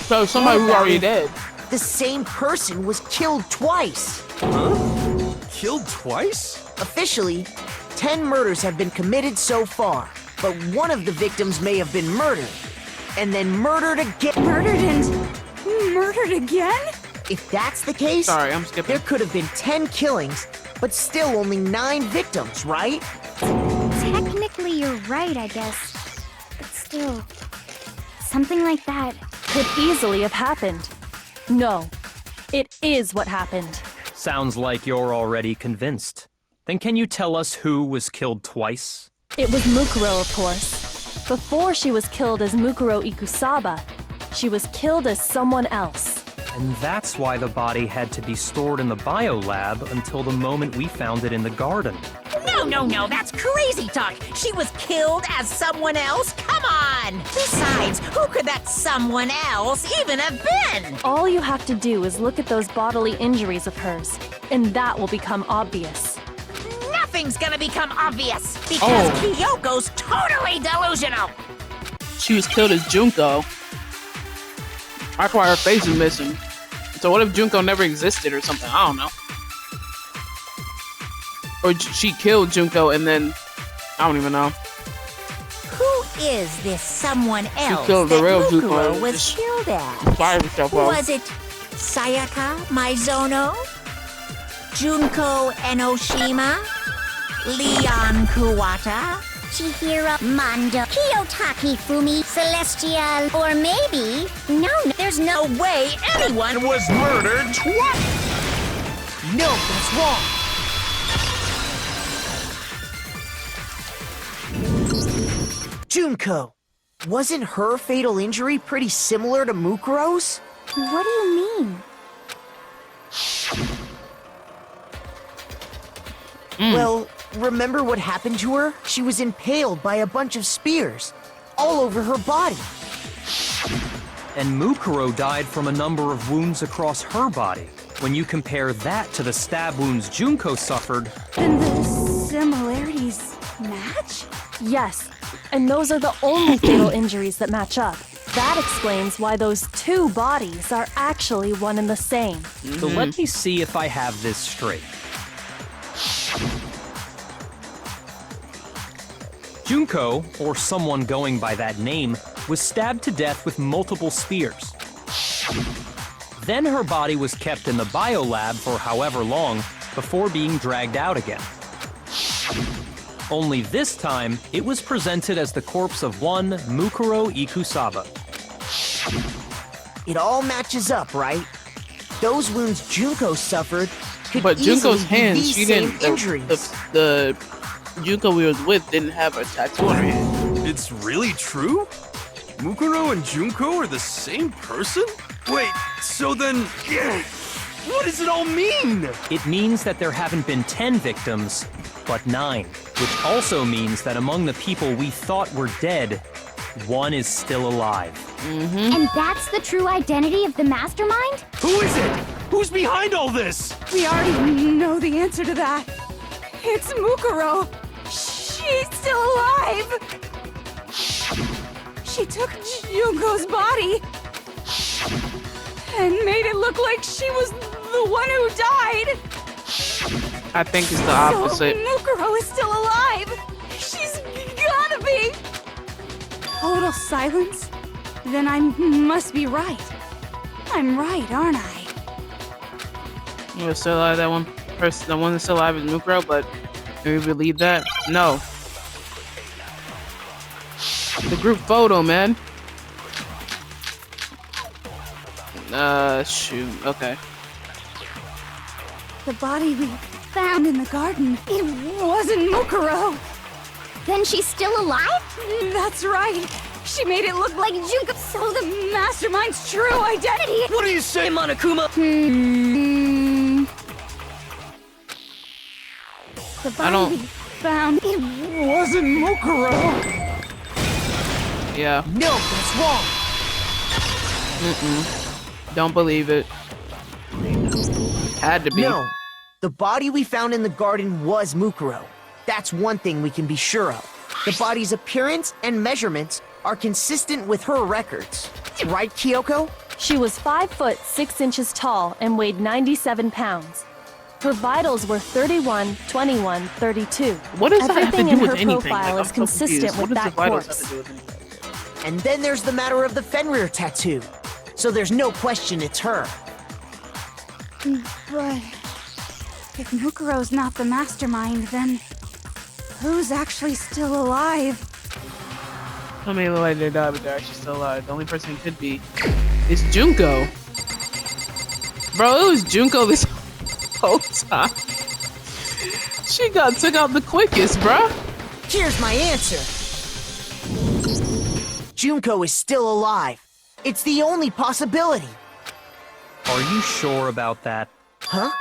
So somebody who already dead. The same person was killed twice. Huh? Killed twice? Officially, 10 murders have been committed so far, but one of the victims may have been murdered, and then murdered again. Murdered again? If that's the case, Sorry, I'm skipping. there could have been 10 killings, but still only 9 victims, right? Technically, you're right, I guess. But still, something like that. Could easily have happened. No, it is what happened. Sounds like you're already convinced. Then can you tell us who was killed twice? It was Mukuro, of course. Before she was killed as Mukuro Ikusaba, she was killed as someone else. And that's why the body had to be stored in the biolab until the moment we found it in the garden. No, that's crazy talk. She was killed as someone else? Come on! on! Besides, who could that someone else even have been? All you have to do is look at those bodily injuries of hers, and that will become obvious. Nothing's gonna become obvious because Kyoko's totally delusional. She was killed as Junko. That's why her face is missing. So what if Junko never existed or something? I don't know. Or she killed Junko and then I don't even know. Who is this someone else killed the that real Junko Mukuro and was just killed at? fired herself off. Was it Sayaka Maizono? Junko Enoshima? Leon Kuwata? Chihiro Mondo, Kiyotaki Fumi, Celestial, or maybe... No, There's no way anyone was murdered twice! No, that's wrong. Junko, wasn't her fatal injury pretty similar to Mukuro's? what do you mean? Well, remember what happened to her? She was impaled by a bunch of spears, all over her body. And Mukuro died from a number of wounds across her body. When you compare that to the stab wounds Junko suffered, Then the similarities match? Yes, and those are the only fatal injuries that match up. That explains why those two bodies are actually one and the same. so let me see if I have this straight. Junko, or someone going by that name, was stabbed to death with multiple spears. Then her body was kept in the biolab for however long before being dragged out again. Only this time, it was presented as the corpse of one Mukuro Ikusaba. It all matches up, right? Those wounds Junko suffered could But easily Junko's be hands, these she same didn't. injuries. The Junko we was with didn't have a tattoo on her hand. It's really true? Mukuro and Junko are the same person? Wait, so then... What does it all mean? It means that there haven't been 10 victims, but 9, which also means that among the people we thought were dead, one is still alive. And that's the true identity of the mastermind? Who is it? Who's behind all this? We already know the answer to that. It's Mukuro. She's still alive. She took Junko's body and made it look like she was the one who died. I think it's the opposite. So Mukuro is still alive. She's gotta be. Total silence? Then I must be right. I'm right, aren't I? You're still alive. That one person, the one that's still alive is Mukuro, but do we believe that? No. The group photo, man. Shoot. Okay. The body we found in the garden, it wasn't Mukuro. Then she's still alive? That's right. She made it look like Junko. So the mastermind's true identity. What do you say, Monokuma? The I body don't- we found, it wasn't Mukuro. Yeah. No, that's wrong. Don't believe it. Had to be. No, the body we found in the garden was Mukuro. That's one thing we can be sure of. The body's appearance and measurements are consistent with her records. Right, Kyoko? She was 5 foot 6 inches tall and weighed 97 pounds. Her vitals were 31, 21, 32. What does that have to Everything do in with her anything? profile Like, is I'm so consistent confused. with What does that the vitals have corpse. to do with anything? And then there's the matter of the Fenrir tattoo. So there's no question it's her. But if Mukuro's not the mastermind, then who's actually still alive? How many look like they died, but they're actually still alive? The only person it could be is Junko. Bro, it was Junko this whole time. She got took out the quickest, bro. Here's my answer. Junko is still alive. It's the only possibility. Are you sure about that? Huh?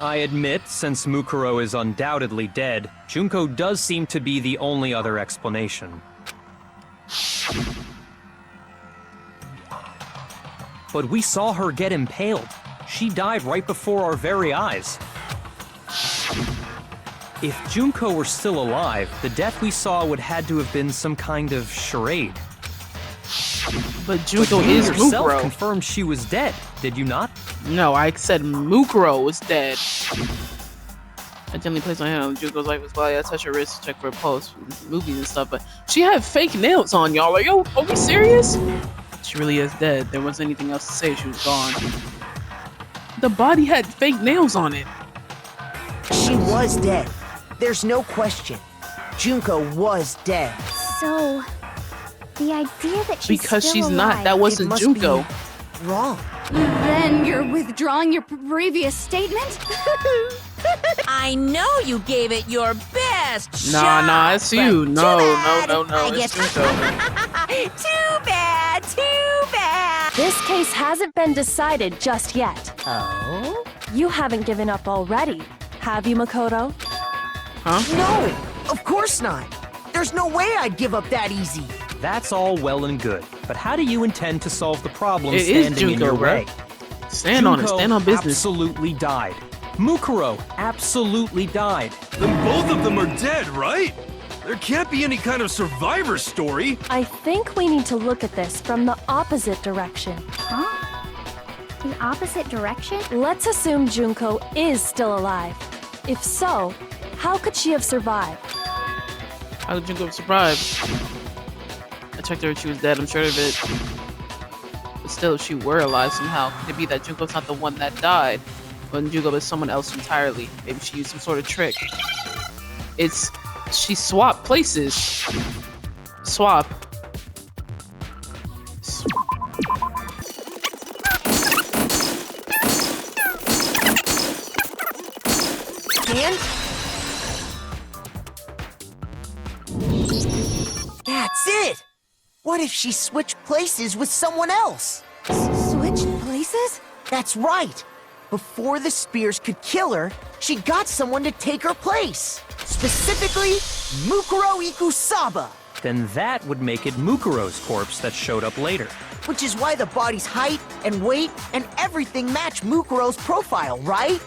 I admit, since Mukuro is undoubtedly dead, Junko does seem to be the only other explanation. But we saw her get impaled. She died right before our very eyes. If Junko were still alive, the death we saw would had to have been some kind of charade. But Junko But you is yourself Mukuro. confirmed she was dead, did you not? No, I said Mukuro was dead. I gently placed my hand on Junko's life as well. I touched her wrist to check for a pulse, movies and stuff, but she had fake nails on, y'all. Like, yo, are we serious? She really is dead. There wasn't anything else to say. She was gone. The body had fake nails on it. She was dead. There's no question. Junko was dead. So, the idea that she's Because still she's alive, not. That It wasn't must Junko. be wrong. Then you're withdrawing your previous statement? I know you gave it your best Nah, shot. it's you. but No, too bad. no, I it's guess. Junko. Too bad. Too bad. This case hasn't been decided just yet. Oh? You haven't given up already, have you, Makoto? Huh? No, of course not. There's no way I'd give up that easy. That's all well and good, but how do you intend to solve the problem It is standing in Junko, your bro. way? Stand on it. Junko Stand on business. absolutely died. Mukuro absolutely died. Then both of them are dead, right? There can't be any kind of survivor story. I think we need to look at this from the opposite direction. Huh? The opposite direction? Let's assume Junko is still alive. If so, how could she have survived? How did Junko survive? I checked her and she was dead. I'm sure of it. But still, if she were alive somehow, could it be that Junko's not the one that died? When Junko is someone else entirely? Maybe she used some sort of trick. She swapped places. Swap. And that's it. What if she switched places with someone else? Switched places? That's right. Before the spears could kill her, she got someone to take her place. Specifically, Mukuro Ikusaba. Then that would make it Mukuro's corpse that showed up later. Which is why the body's height and weight and everything match Mukuro's profile, right?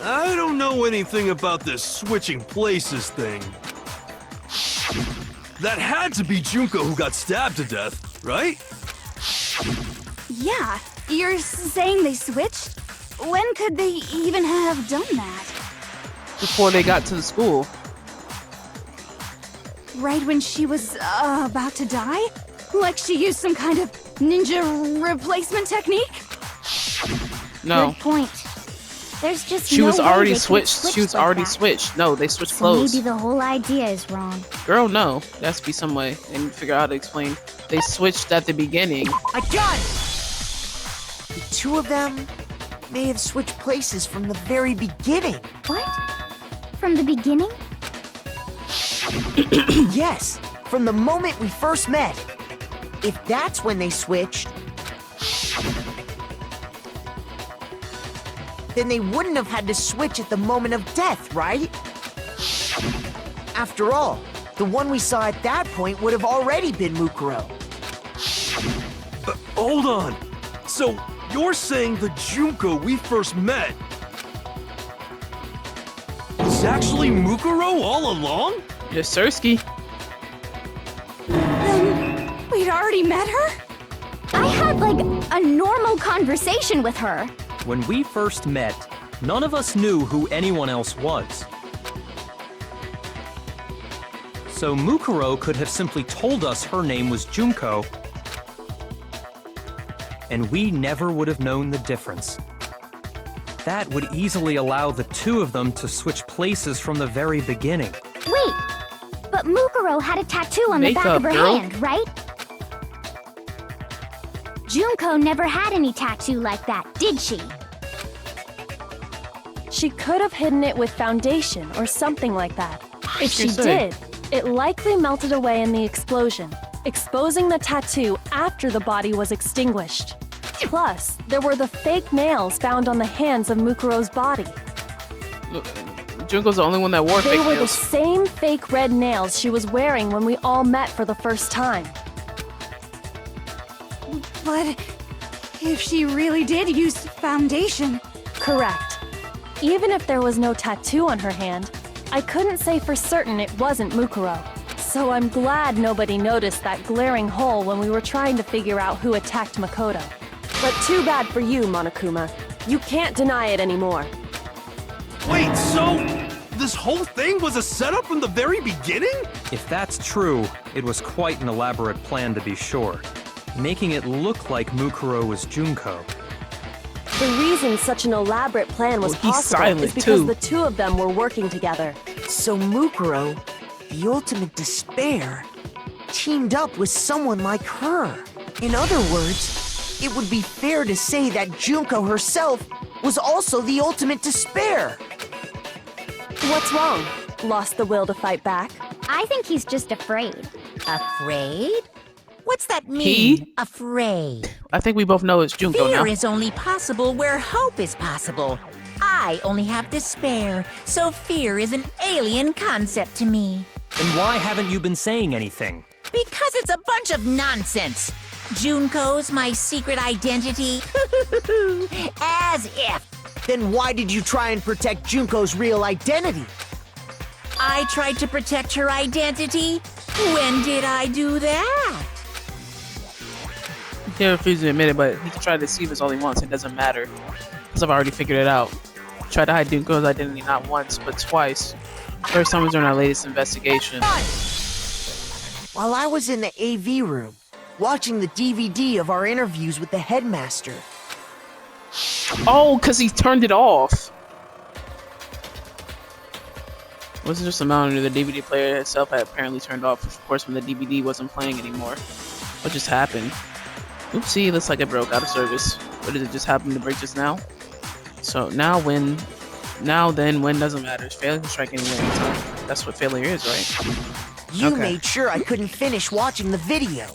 I don't know anything about this switching places thing. That had to be Junko who got stabbed to death, right? Yeah, you're saying they switched? When could they even have done that? Before they got to the school. Right when she was about to die? Like she used some kind of ninja replacement technique? No. Good point. There's just She no was way already they could switched. She was like already that. switched. No, they switched So clothes. maybe the whole idea is wrong. Girl, no. There has to be some way. And figure out how to explain. They switched at the beginning. I got it! The two of them may have switched places from the very beginning. What? From the beginning? Yes, from the moment we first met. If that's when they switched, then they wouldn't have had to switch at the moment of death, right? After all, the one we saw at that point would have already been Mukuro. Hold on. So, you're saying the Junko we first met was actually Mukuro all along? Yes, Sirski. Then we'd already met her? I had like a normal conversation with her. When we first met, none of us knew who anyone else was. So Mukuro could have simply told us her name was Junko, and we never would have known the difference. That would easily allow the two of them to switch places from the very beginning. Wait, but Mukuro had a tattoo on the back Makeup, of her girl. hand, right? Junko never had any tattoo like that, did she? She could have hidden it with foundation or something like that. If she You're saying. did, it likely melted away in the explosion, exposing the tattoo after the body was extinguished. Plus, there were the fake nails found on the hands of Mukuro's body. Junko's the only one that wore They fake were the nails. same fake red nails she was wearing when we all met for the first time. But if she really did use foundation, Correct. Even if there was no tattoo on her hand, I couldn't say for certain it wasn't Mukuro. So I'm glad nobody noticed that glaring hole when we were trying to figure out who attacked Makoto. But too bad for you, Monokuma. You can't deny it anymore. Wait, so this whole thing was a setup from the very beginning? If that's true, it was quite an elaborate plan to be sure, making it look like Mukuro was Junko. The reason such an elaborate plan was Well, he's possible silent, is because too. the two of them were working together. So Mukuro, the ultimate despair, teamed up with someone like her. In other words, it would be fair to say that Junko herself was also the ultimate despair. What's wrong? Lost the will to fight back? I think he's just afraid. Afraid? What's that mean? He? Afraid. I think we both know it's Junko now. Fear is only possible where hope is possible. I only have despair, so fear is an alien concept to me. Then why haven't you been saying anything? Because it's a bunch of nonsense. Junko's my secret identity. As if. Then why did you try and protect Junko's real identity? I tried to protect her identity. When did I do that? He refuses to admit it, but he can try to deceive us all he wants. It doesn't matter. Because I've already figured it out. Tried to hide Junko's identity not once, but twice. First time was during our latest investigation. While I was in the AV room, watching the DVD of our interviews with the headmaster, Oh, because he turned it off. Was it just a monitor? The DVD player itself had apparently turned off, of course, when the DVD wasn't playing anymore. What just happened? Oopsie, looks like it broke out of service. What did it just happen to break just now? So now when doesn't matter. Failure can strike anywhere, anytime. That's what failure is, right? you Okay. made sure I couldn't finish watching the video.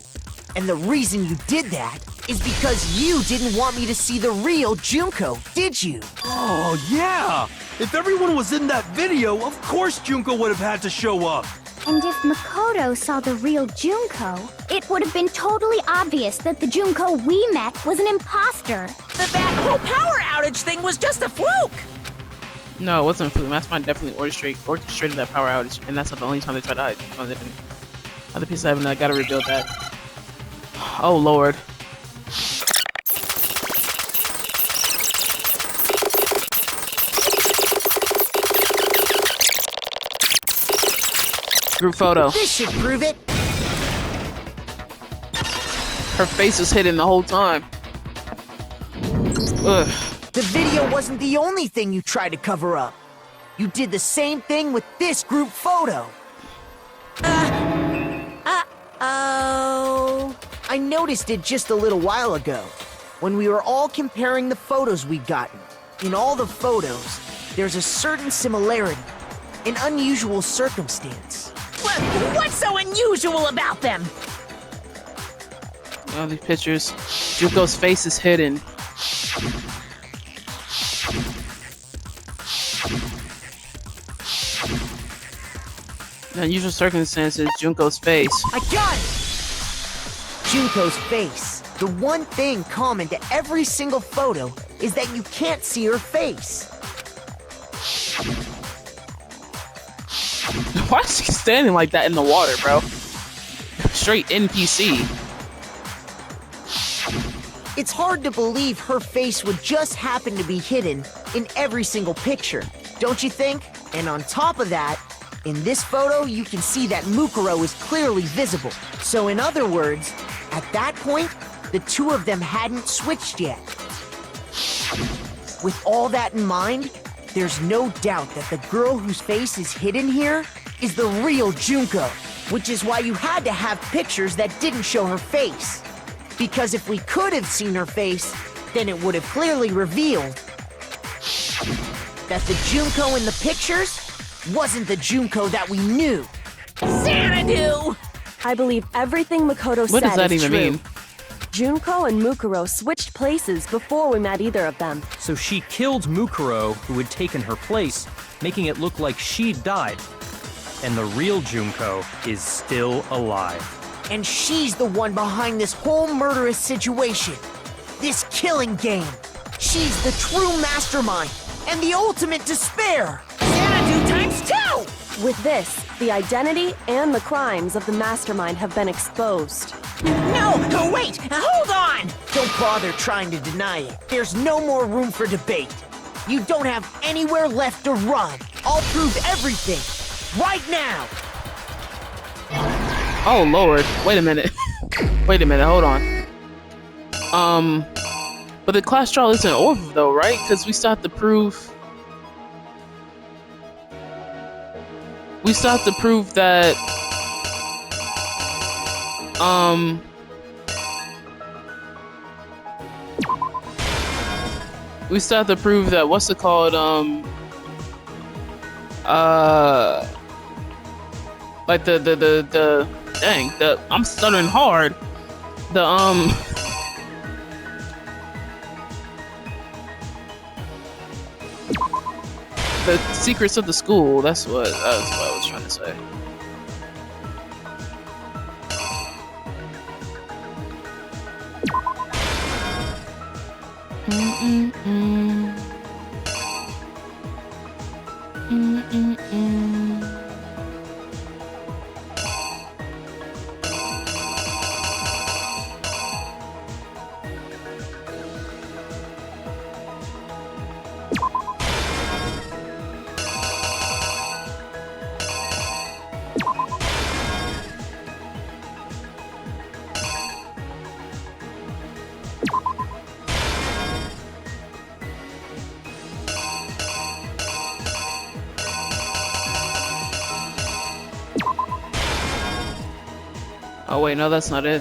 And the reason you did that is because you didn't want me to see the real Junko, did you? Oh, yeah! If everyone was in that video, of course Junko would have had to show up. And if Makoto saw the real Junko, it would have been totally obvious that the Junko we met was an imposter. That whole power outage thing was just a fluke. No, it wasn't Fluke. Mastermind definitely orchestrated that power outage, and that's not the only time they tried to hide. No, they didn't. Other piece of evidence, I gotta rebuild that. Oh lord. Group photo. This should prove it. Her face was hidden the whole time. Ugh. The video wasn't the only thing you tried to cover up. You did the same thing with this group photo. Oh. I noticed it just a little while ago, when we were all comparing the photos we'd gotten. In all the photos, there's a certain similarity, an unusual circumstance. What's so unusual about them? All these pictures. Junko's face is hidden. The unusual circumstances, Junko's face. I got it! Junko's face. The one thing common to every single photo is that you can't see her face. Why is she standing like that in the water, bro? Straight NPC. It's hard to believe her face would just happen to be hidden in every single picture, don't you think? And on top of that, in this photo, you can see that Mukuro is clearly visible. So in other words, at that point, the two of them hadn't switched yet. With all that in mind, there's no doubt that the girl whose face is hidden here is the real Junko, which is why you had to have pictures that didn't show her face. Because if we could have seen her face, then it would have clearly revealed that the Junko in the pictures wasn't the Junko that we knew. Xanadu! I believe everything Makoto What said does that is even true. mean? Junko and Mukuro switched places before we met either of them. So she killed Mukuro, who had taken her place, making it look like she'd died. And the real Junko is still alive. And she's the one behind this whole murderous situation. This killing game. She's the true mastermind and the ultimate despair. Xanadu times 2! With this, the identity and the crimes of the mastermind have been exposed. No, wait, hold on! Don't bother trying to deny it. There's no more room for debate. You don't have anywhere left to run. I'll prove everything, right now! Oh lord, wait a minute. Wait a minute, hold on. But the class trial isn't over though, right? Because we still have to prove... We still have to prove that... We still have to prove that, what's it called, like dang, I'm stuttering hard. The secrets of the school, that's what I was trying to say. Oh wait, no, that's not it.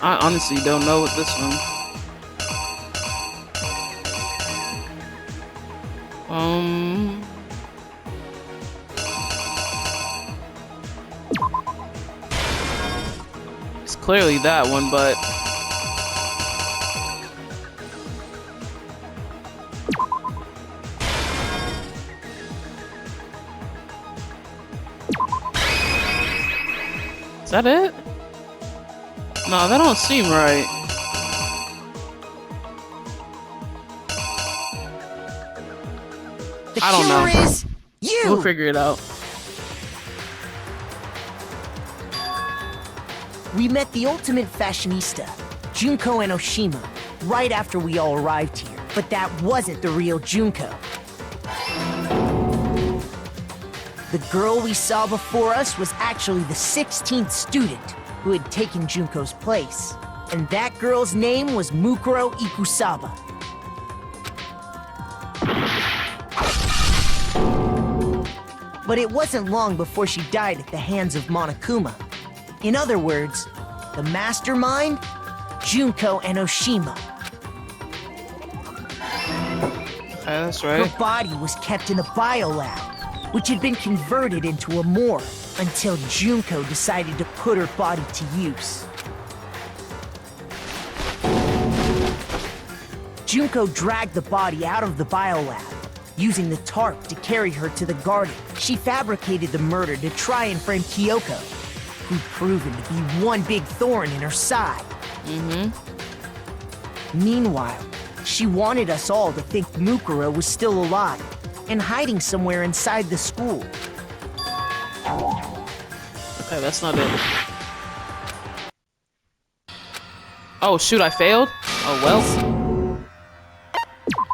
I honestly don't know what this one. It's clearly that one, but is that it? No, that don't seem right. The I don't know. killer is you! We'll figure it out. We met the ultimate fashionista, Junko Enoshima, right after we all arrived here. But that wasn't the real Junko. The girl we saw before us was actually the 16th student who had taken Junko's place. And that girl's name was Mukuro Ikusaba. But it wasn't long before she died at the hands of Monokuma. In other words, the mastermind, Junko Enoshima. That's right. Her body was kept in a biolab, which had been converted into a morgue until Junko decided to put her body to use. Junko dragged the body out of the biolab, using the tarp to carry her to the garden. She fabricated the murder to try and frame Kyoko, who'd proven to be one big thorn in her side. Meanwhile, she wanted us all to think Mukuro was still alive and hiding somewhere inside the school. Okay, that's not it. Oh shoot, I failed? Oh well.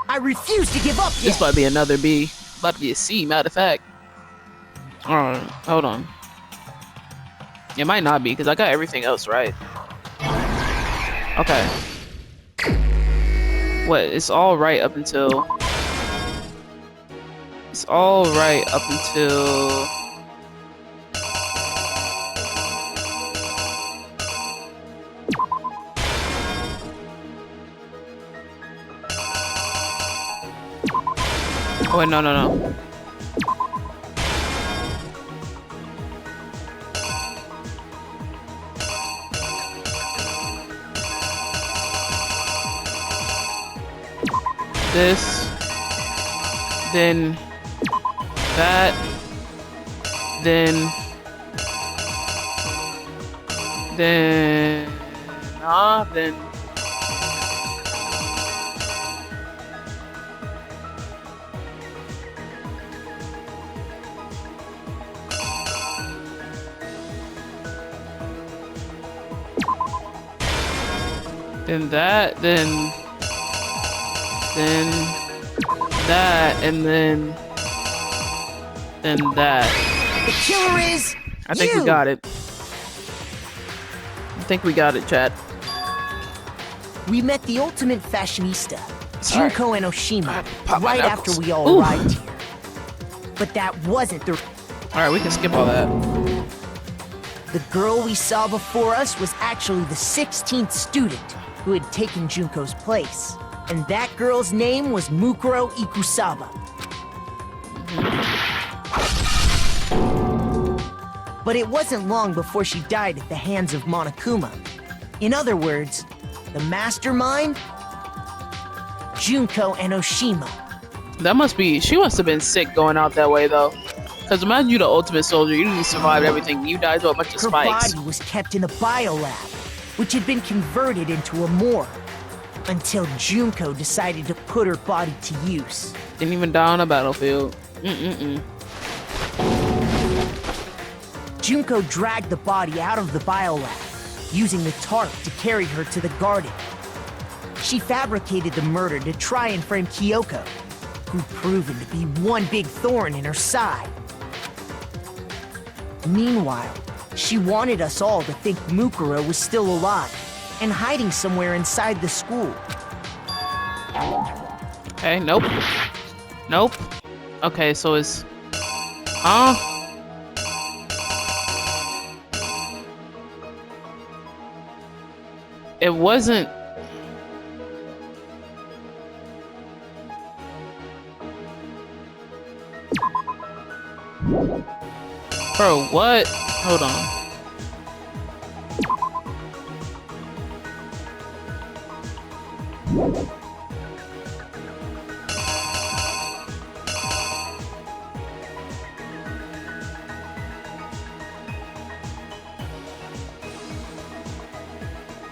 I refuse to give up yet! This might be another B. About to be a C, matter of fact. Alright, hold on. It might not be, because I got everything else right. Okay. What? It's all right up until... It's all right up until... Oh, wait, no, no, no. This, then that, then then that, then that, and then that. The killer is I think you. we got it. I think we got it, chat. We met the ultimate fashionista, Sorry. Junko and Oshima, Pop my right knuckles. after we all Ooh. arrived here. But that wasn't the... Alright, we can skip all that. The girl we saw before us was actually the 16th student who had taken Junko's place. And that girl's name was Mukuro Ikusaba. But it wasn't long before she died at the hands of Monokuma. In other words, the mastermind, Junko and Oshima. That must be, she must have been sick going out that way though. Cause imagine you the ultimate soldier, you didn't survive everything, you died to a bunch of Her spikes. body was kept in the biolab, which had been converted into a morgue, until Junko decided to put her body to use. Didn't even die on a battlefield. Junko dragged the body out of the biolab, using the tarp to carry her to the garden. She fabricated the murder to try and frame Kyoko, who'd proven to be one big thorn in her side. Meanwhile, she wanted us all to think Mukuro was still alive and hiding somewhere inside the school. Okay, nope. Nope. Okay, so it's... Huh? It wasn't... Bro, what? Hold on.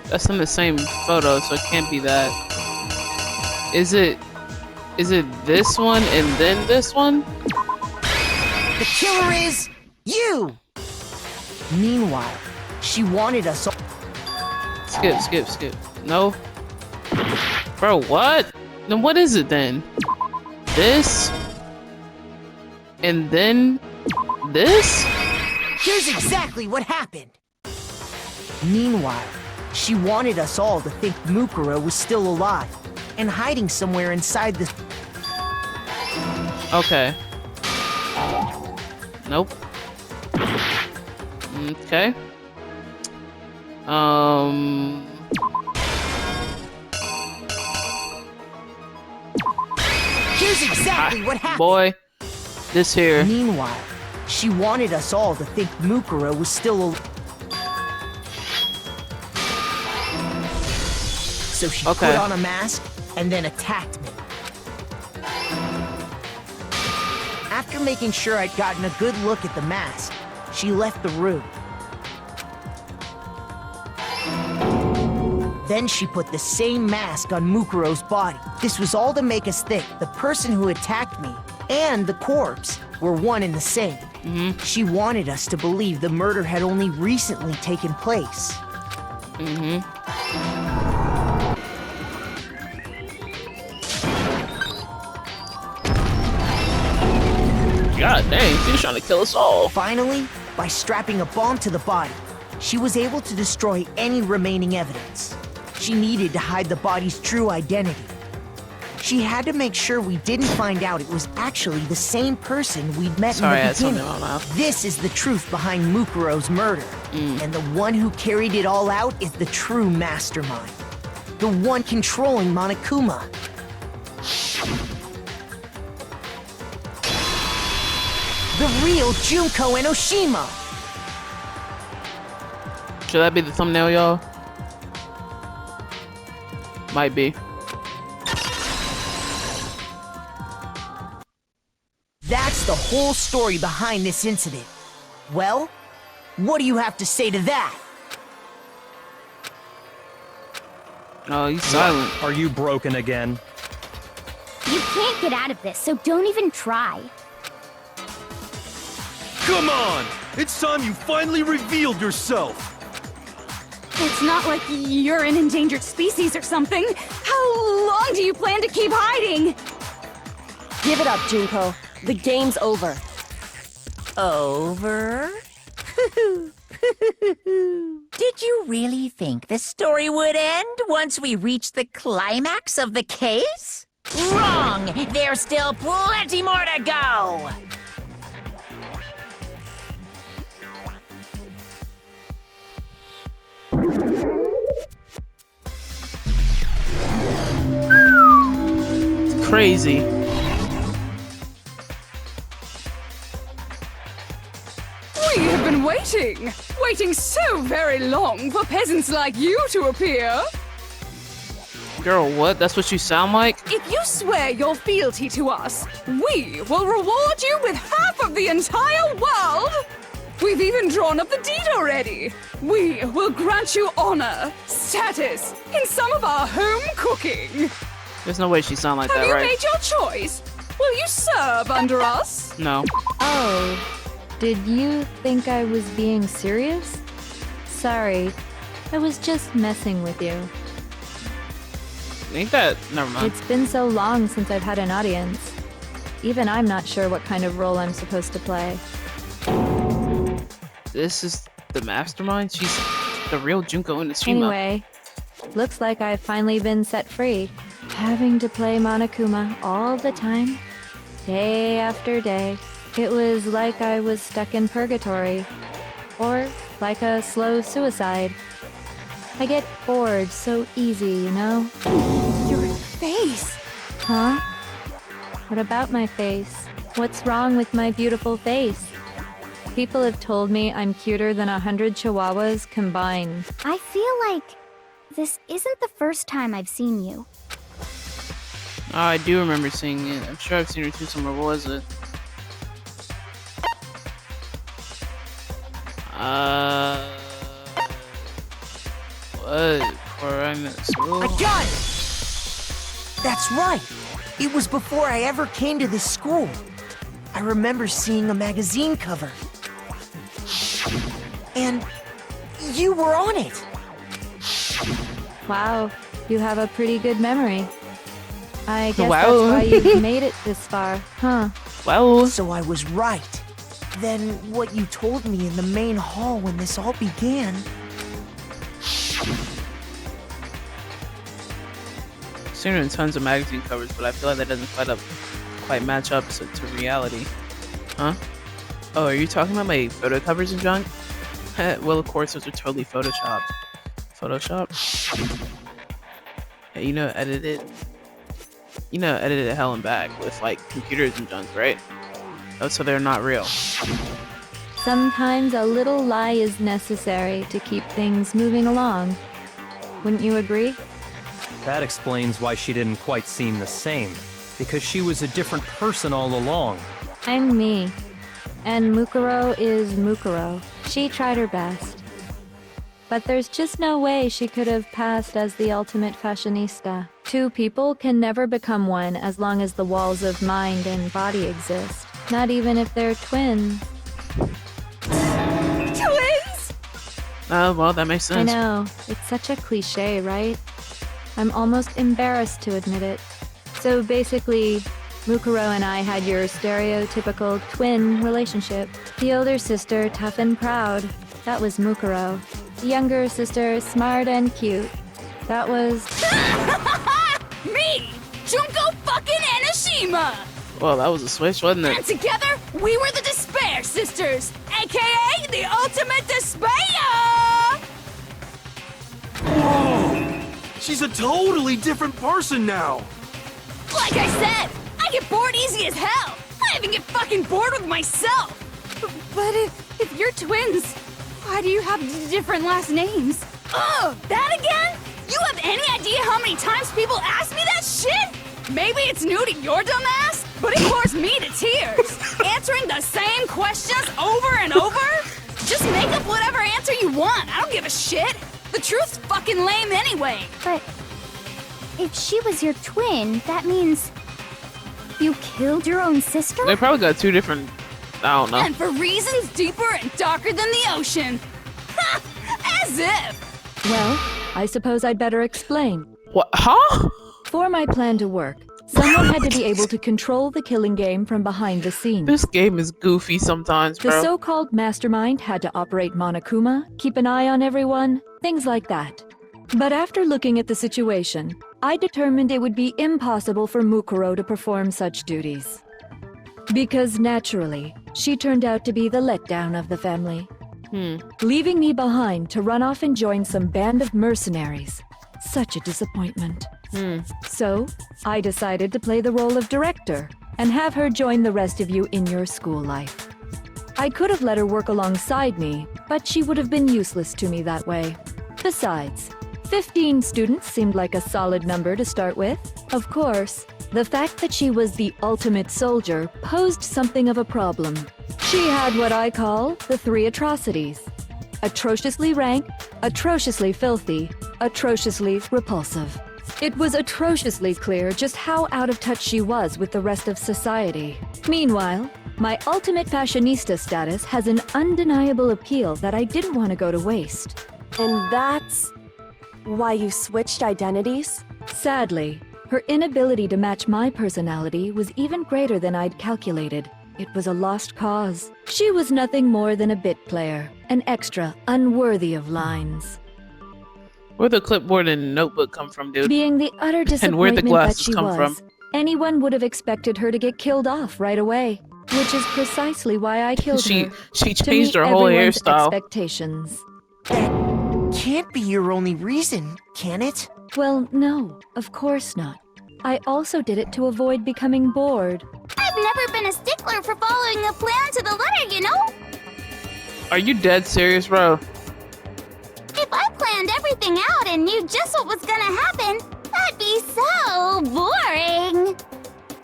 That's in the same photo, so it can't be that. Is it this one and then this one? The killer is you! Meanwhile, she wanted us all... Skip. No. Bro, what? Then what is it then? This? And then this? Here's exactly what happened. Meanwhile, she wanted us all to think Mukuro was still alive and hiding somewhere inside the... Okay. Nope. Okay. Here's exactly what happened. Boy, this here. Meanwhile, she wanted us all to think Mukuro was still alive. So she Okay. put on a mask and then attacked me. After making sure I'd gotten a good look at the mask, she left the room. Then she put the same mask on Mukuro's body. This was all to make us think the person who attacked me and the corpse were one and the same. She wanted us to believe the murder had only recently taken place. God dang, she's trying to kill us all. Finally, by strapping a bomb to the body, she was able to destroy any remaining evidence. She needed to hide the body's true identity. She had to make sure we didn't find out it was actually the same person we'd met Sorry, I in had the something beginning. in my mouth. This is the truth behind Mukuro's murder. And the one who carried it all out is the true mastermind. The one controlling Monokuma. The real Junko Enoshima! Should that be the thumbnail, y'all? Might be. That's the whole story behind this incident. Well, what do you have to say to that? Oh, he's silent. Are you broken again? You can't get out of this, so don't even try. Come on! It's time you finally revealed yourself! It's not like you're an endangered species or something. How long do you plan to keep hiding? Give it up, Junko. The game's over. Over? Did you really think the story would end once we reached the climax of the case? Wrong! There's still plenty more to go! It's crazy. We have been waiting so very long for peasants like you to appear. Girl, what? That's what you sound like? If you swear your fealty to us, we will reward you with half of the entire world. We've even drawn up the deed already. We will grant you honor, status, in some of our home cooking. There's no way she sound like Have that, you right? made your choice? Will you serve under us? No. Oh, did you think I was being serious? Sorry, I was just messing with you. Ain't that? Never mind. It's been so long since I've had an audience. Even I'm not sure what kind of role I'm supposed to play. This is the mastermind? She's the real Junko Enoshima. Anyway, looks like I've finally been set free. Having to play Monokuma all the time, day after day. It was like I was stuck in purgatory. Or like a slow suicide. I get bored so easy, you know? Your face. Huh? What about my face? What's wrong with my beautiful face? People have told me I'm cuter than 100 chihuahuas combined. I feel like this isn't the first time I've seen you. Oh, I do remember seeing it. I'm sure I've seen her too somewhere. What was it? What? Before I'm at school? I got it! That's right! It was before I ever came to this school. I remember seeing a magazine cover. And you were on it! Wow, you have a pretty good memory. I guess Wow. that's why you've made it this far, huh? Well, So I was right. Then what you told me in the main hall when this all began... seen her in tons of magazine covers, but I feel like that doesn't quite match up to reality. Huh? Oh, are you talking about my photo covers and junk? Well, of course, those are totally photoshopped. Photoshop? Yeah, you know, edited hell and back with like computers and junk, right? Oh, so they're not real. Sometimes a little lie is necessary to keep things moving along. Wouldn't you agree? That explains why she didn't quite seem the same. Because she was a different person all along. I'm me. And Mukuro is Mukuro. She tried her best. But there's just no way she could have passed as the ultimate fashionista. Two people can never become one as long as the walls of mind and body exist. Not even if they're twins. Twins? Oh, well, that makes I sense. know. It's such a cliche, right? I'm almost embarrassed to admit it. So basically, Mukuro and I had your stereotypical twin relationship. The older sister, tough and proud. That was Mukuro. The younger sister, smart and cute. That was... Me! Junko fucking Enoshima! Well, that was a switch, wasn't And it? together, we were the Despair Sisters, aka the Ultimate Despair! Whoa! She's a totally different person now! Like I said, I get bored easy as hell. I've even get fucking bored with myself. But if you're twins, why do you have different last names? Ugh, that again? You have any idea how many times people ask me that shit? Maybe it's new to your dumb ass, but it bores me to tears. Answering the same questions over and over? Just make up whatever answer you want. I don't give a shit. The truth's fucking lame anyway. But if she was your twin, that means you killed your own sister? They probably got two different. I don't know. And for reasons deeper and darker than the ocean. Ha! As if! Well, I suppose I'd better explain. What? Huh? For my plan to work, someone had to be able to control the killing game from behind the scenes. This game is goofy sometimes, The bro. so-called mastermind had to operate Monokuma, keep an eye on everyone, things like that. But after looking at the situation, I determined it would be impossible for Mukuro to perform such duties. Because naturally, she turned out to be the letdown of the family. Leaving me behind to run off and join some band of mercenaries. Such a disappointment. So, I decided to play the role of director and have her join the rest of you in your school life. I could have let her work alongside me, but she would have been useless to me that way. Besides, 15 students seemed like a solid number to start with. Of course, the fact that she was the ultimate soldier posed something of a problem. She had what I call the three atrocities. Atrociously rank, atrociously filthy, atrociously repulsive. It was atrociously clear just how out of touch she was with the rest of society. Meanwhile, my ultimate fashionista status has an undeniable appeal that I didn't want to go to waste. And that's why you switched identities? Sadly, her inability to match my personality was even greater than I'd calculated. It was a lost cause. She was nothing more than a bit player, an extra unworthy of lines. Where'd the clipboard and notebook come from, dude? Being the utter And where'd the disappointment that glasses she come was, from? anyone would have expected her to get killed off right away, which is precisely why I killed her. She to changed meet her whole everyone's hairstyle. expectations. That can't be your only reason, can it? Well, no, of course not. I also did it to avoid becoming bored. I've never been a stickler for following a plan to the letter, you know? Are you dead serious, bro? If I planned everything out and knew just what was gonna happen, that'd be so boring.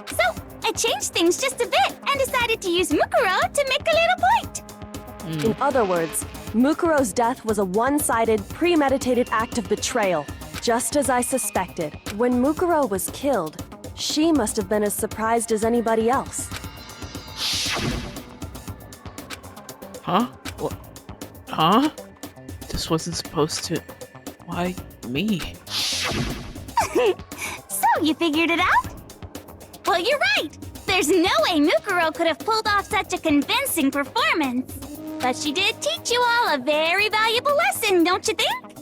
So, I changed things just a bit and decided to use Mukuro to make a little point. In other words, Mukuro's death was a one-sided, premeditated act of betrayal, just as I suspected. When Mukuro was killed, she must have been as surprised as anybody else. Huh? What? Huh? This wasn't supposed to. Why me? So, you figured it out? Well, you're right. There's no way Mukuro could have pulled off such a convincing performance. But she did teach you all a very valuable lesson, don't you think?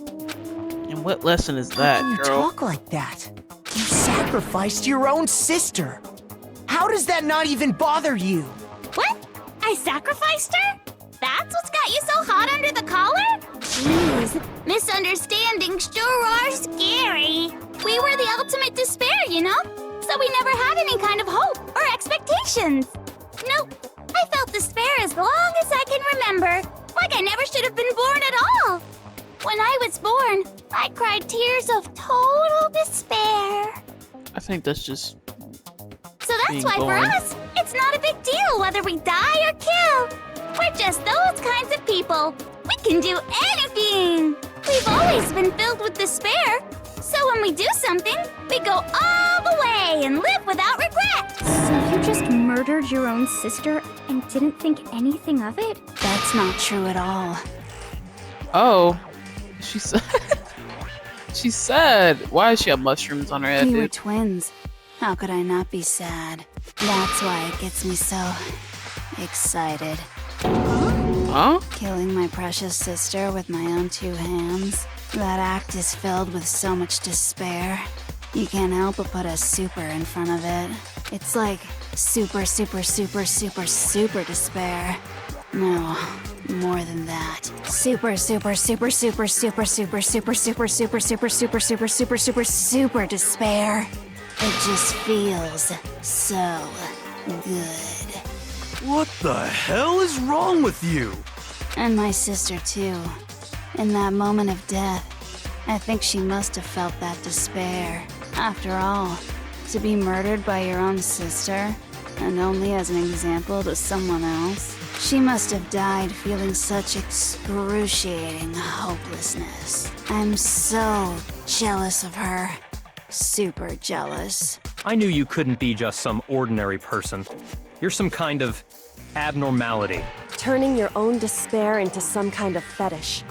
And what lesson is How that, can you girl? talk like that? You sacrificed your own sister. How does that not even bother you? What? I sacrificed her? That's what's got you so hot under the collar? Jeez, misunderstandings sure are scary. We were the ultimate despair, you know? So we never had any kind of hope or expectations. Nope, I felt despair as long as I can remember. Like I never should have been born at all. When I was born, I cried tears of total despair. I think that's just. So that's Being why born. for us, it's not a big deal whether we die or kill. We're just those kinds of people. We can do anything. We've always been filled with despair. So when we do something, we go all the way and live without regret. So you just murdered your own sister and didn't think anything of it? That's not true at all. Oh. She said. She said. Why does she have mushrooms on her head, We were dude? twins. How could I not be sad? That's why it gets me so excited. Huh? Killing my precious sister with my own two hands. That act is filled with so much despair. You can't help but put a super in front of it. It's like super, super, super, super, super despair. No, more than that. Super, super, super, super, super, super, super, super, super, super, super, super, super, super, super despair. It just feels so good. What the hell is wrong with you? And my sister, too. In that moment of death, I think she must have felt that despair. After all, to be murdered by your own sister, and only as an example to someone else, she must have died feeling such excruciating hopelessness. I'm so jealous of her. Super jealous. I knew you couldn't be just some ordinary person. You're some kind of abnormality. Turning your own despair into some kind of fetish.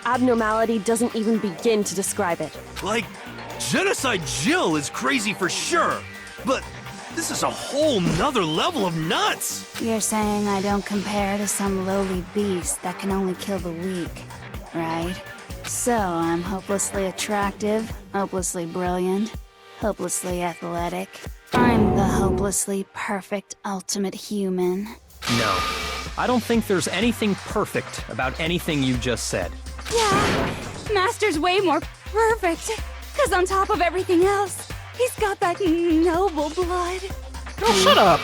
Abnormality doesn't even begin to describe it. Like, Genocide Jill is crazy for sure, but this is a whole nother level of nuts! You're saying I don't compare to some lowly beast that can only kill the weak, right? So I'm hopelessly attractive, hopelessly brilliant, hopelessly athletic. I'm the hopelessly perfect ultimate human. No. I don't think there's anything perfect about anything you just said. Yeah, Master's way more perfect. Because on top of everything else, he's got that noble blood. Oh, shut up.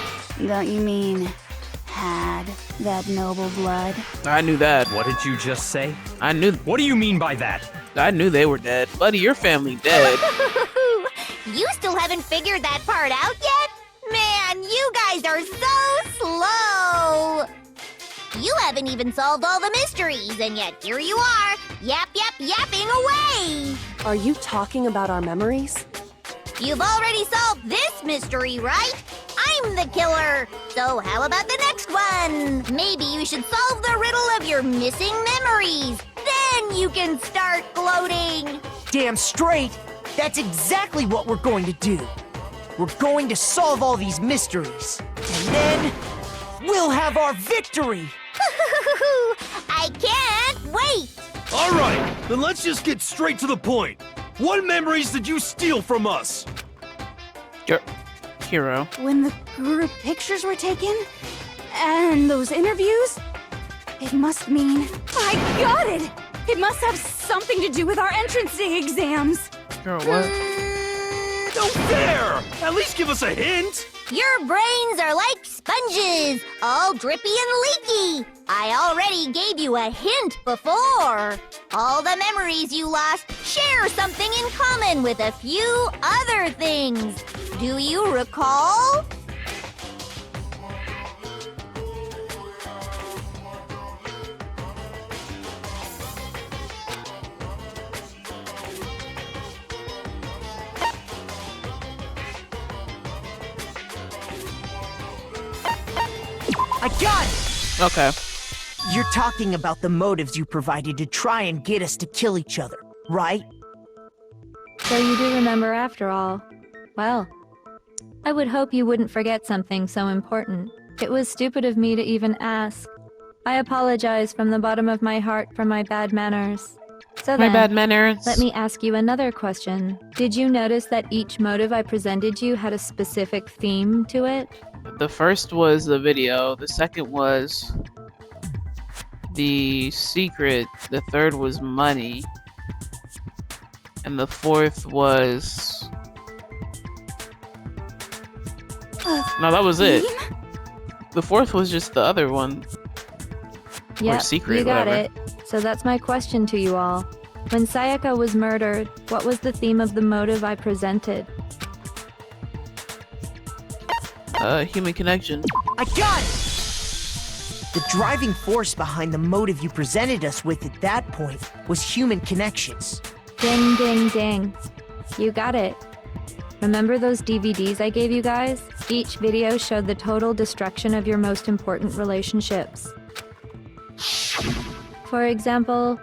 Don't you mean had that noble blood? I knew that. What did you just say? I knew What do you mean by that? they were dead. Buddy, your family dead. You still haven't figured that part out yet? Man, you guys are so slow! You haven't even solved all the mysteries, and yet here you are, yapping away! Are you talking about our memories? You've already solved this mystery, right? I'm the killer! So how about the next one? Maybe you should solve the riddle of your missing memories. Then you can start gloating! Damn straight! That's exactly what we're going to do. We're going to solve all these mysteries. And then we'll have our victory! I can't wait! Alright, then let's just get straight to the point. What memories did you steal from us? Your hero. When the group pictures were taken, and those interviews, it must mean... I got it! It must have something to do with our entrance exams. Girl, what? No fair! At least give us a hint! Your brains are like sponges, all drippy and leaky. I already gave you a hint before. All the memories you lost share something in common with a few other things. Do you recall? I got it! Okay. You're talking about the motives you provided to try and get us to kill each other, right? So you do remember after all. Well, I would hope you wouldn't forget something so important. It was stupid of me to even ask. I apologize from the bottom of my heart for my bad manners. So My then, bad manners. let me ask you another question. Did you notice that each motive I presented you had a specific theme to it? The first was the video. The second was the secret. The third was money. And the fourth was... No, that was it. The fourth was just the other one. Yep, secret, you got whatever. it. So that's my question to you all. When Sayaka was murdered, what was the theme of the motive I presented? Human connection. I got it! The driving force behind the motive you presented us with at that point was human connections. Ding, ding, ding. You got it. Remember those DVDs I gave you guys? Each video showed the total destruction of your most important relationships. For example,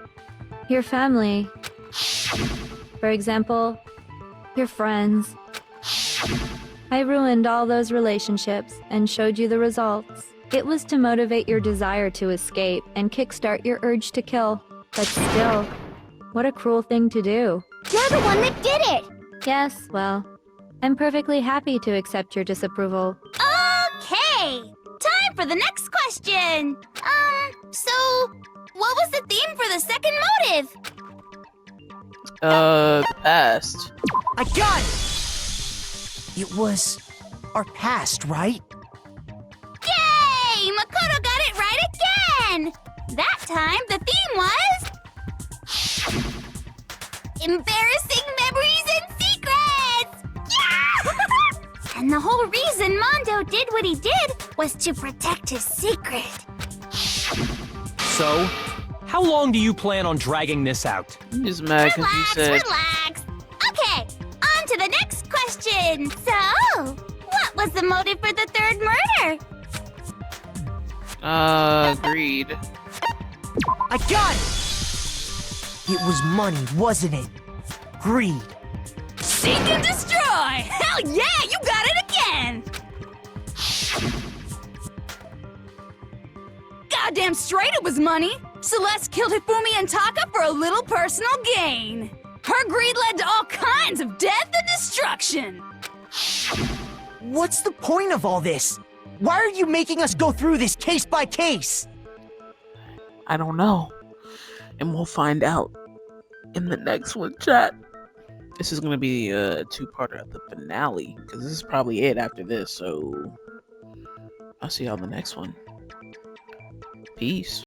your family. For example, your friends. I ruined all those relationships and showed you the results. It was to motivate your desire to escape and kickstart your urge to kill. But still, what a cruel thing to do. You're the one that did it! Yes, well, I'm perfectly happy to accept your disapproval. Okay! Time for the next question! So, what was the theme for the second motive? The past. I got it! It was our past, right? Yay! again! That time, the theme was... Embarrassing Memories and Secrets! Yeah! And the whole reason Mondo did what he did was to protect his secret. So, how long do you plan on dragging this out? I'm just mad because you said... Relax! Okay, on to the next question. So, what was the motive for the third murder? Greed. I got it! It was money, wasn't it? Greed. Seek and destroy! Hell yeah, you got it again! Goddamn straight it was money! Celeste killed Hifumi and Taka for a little personal gain. Her greed led to all kinds of death and destruction. What's the point of all this? Why are you making us go through this case by case? I don't know. And we'll find out in the next one, chat. This is going to be a two-parter of the finale, because this is probably it after this, so I'll see y'all in the next one. Peace.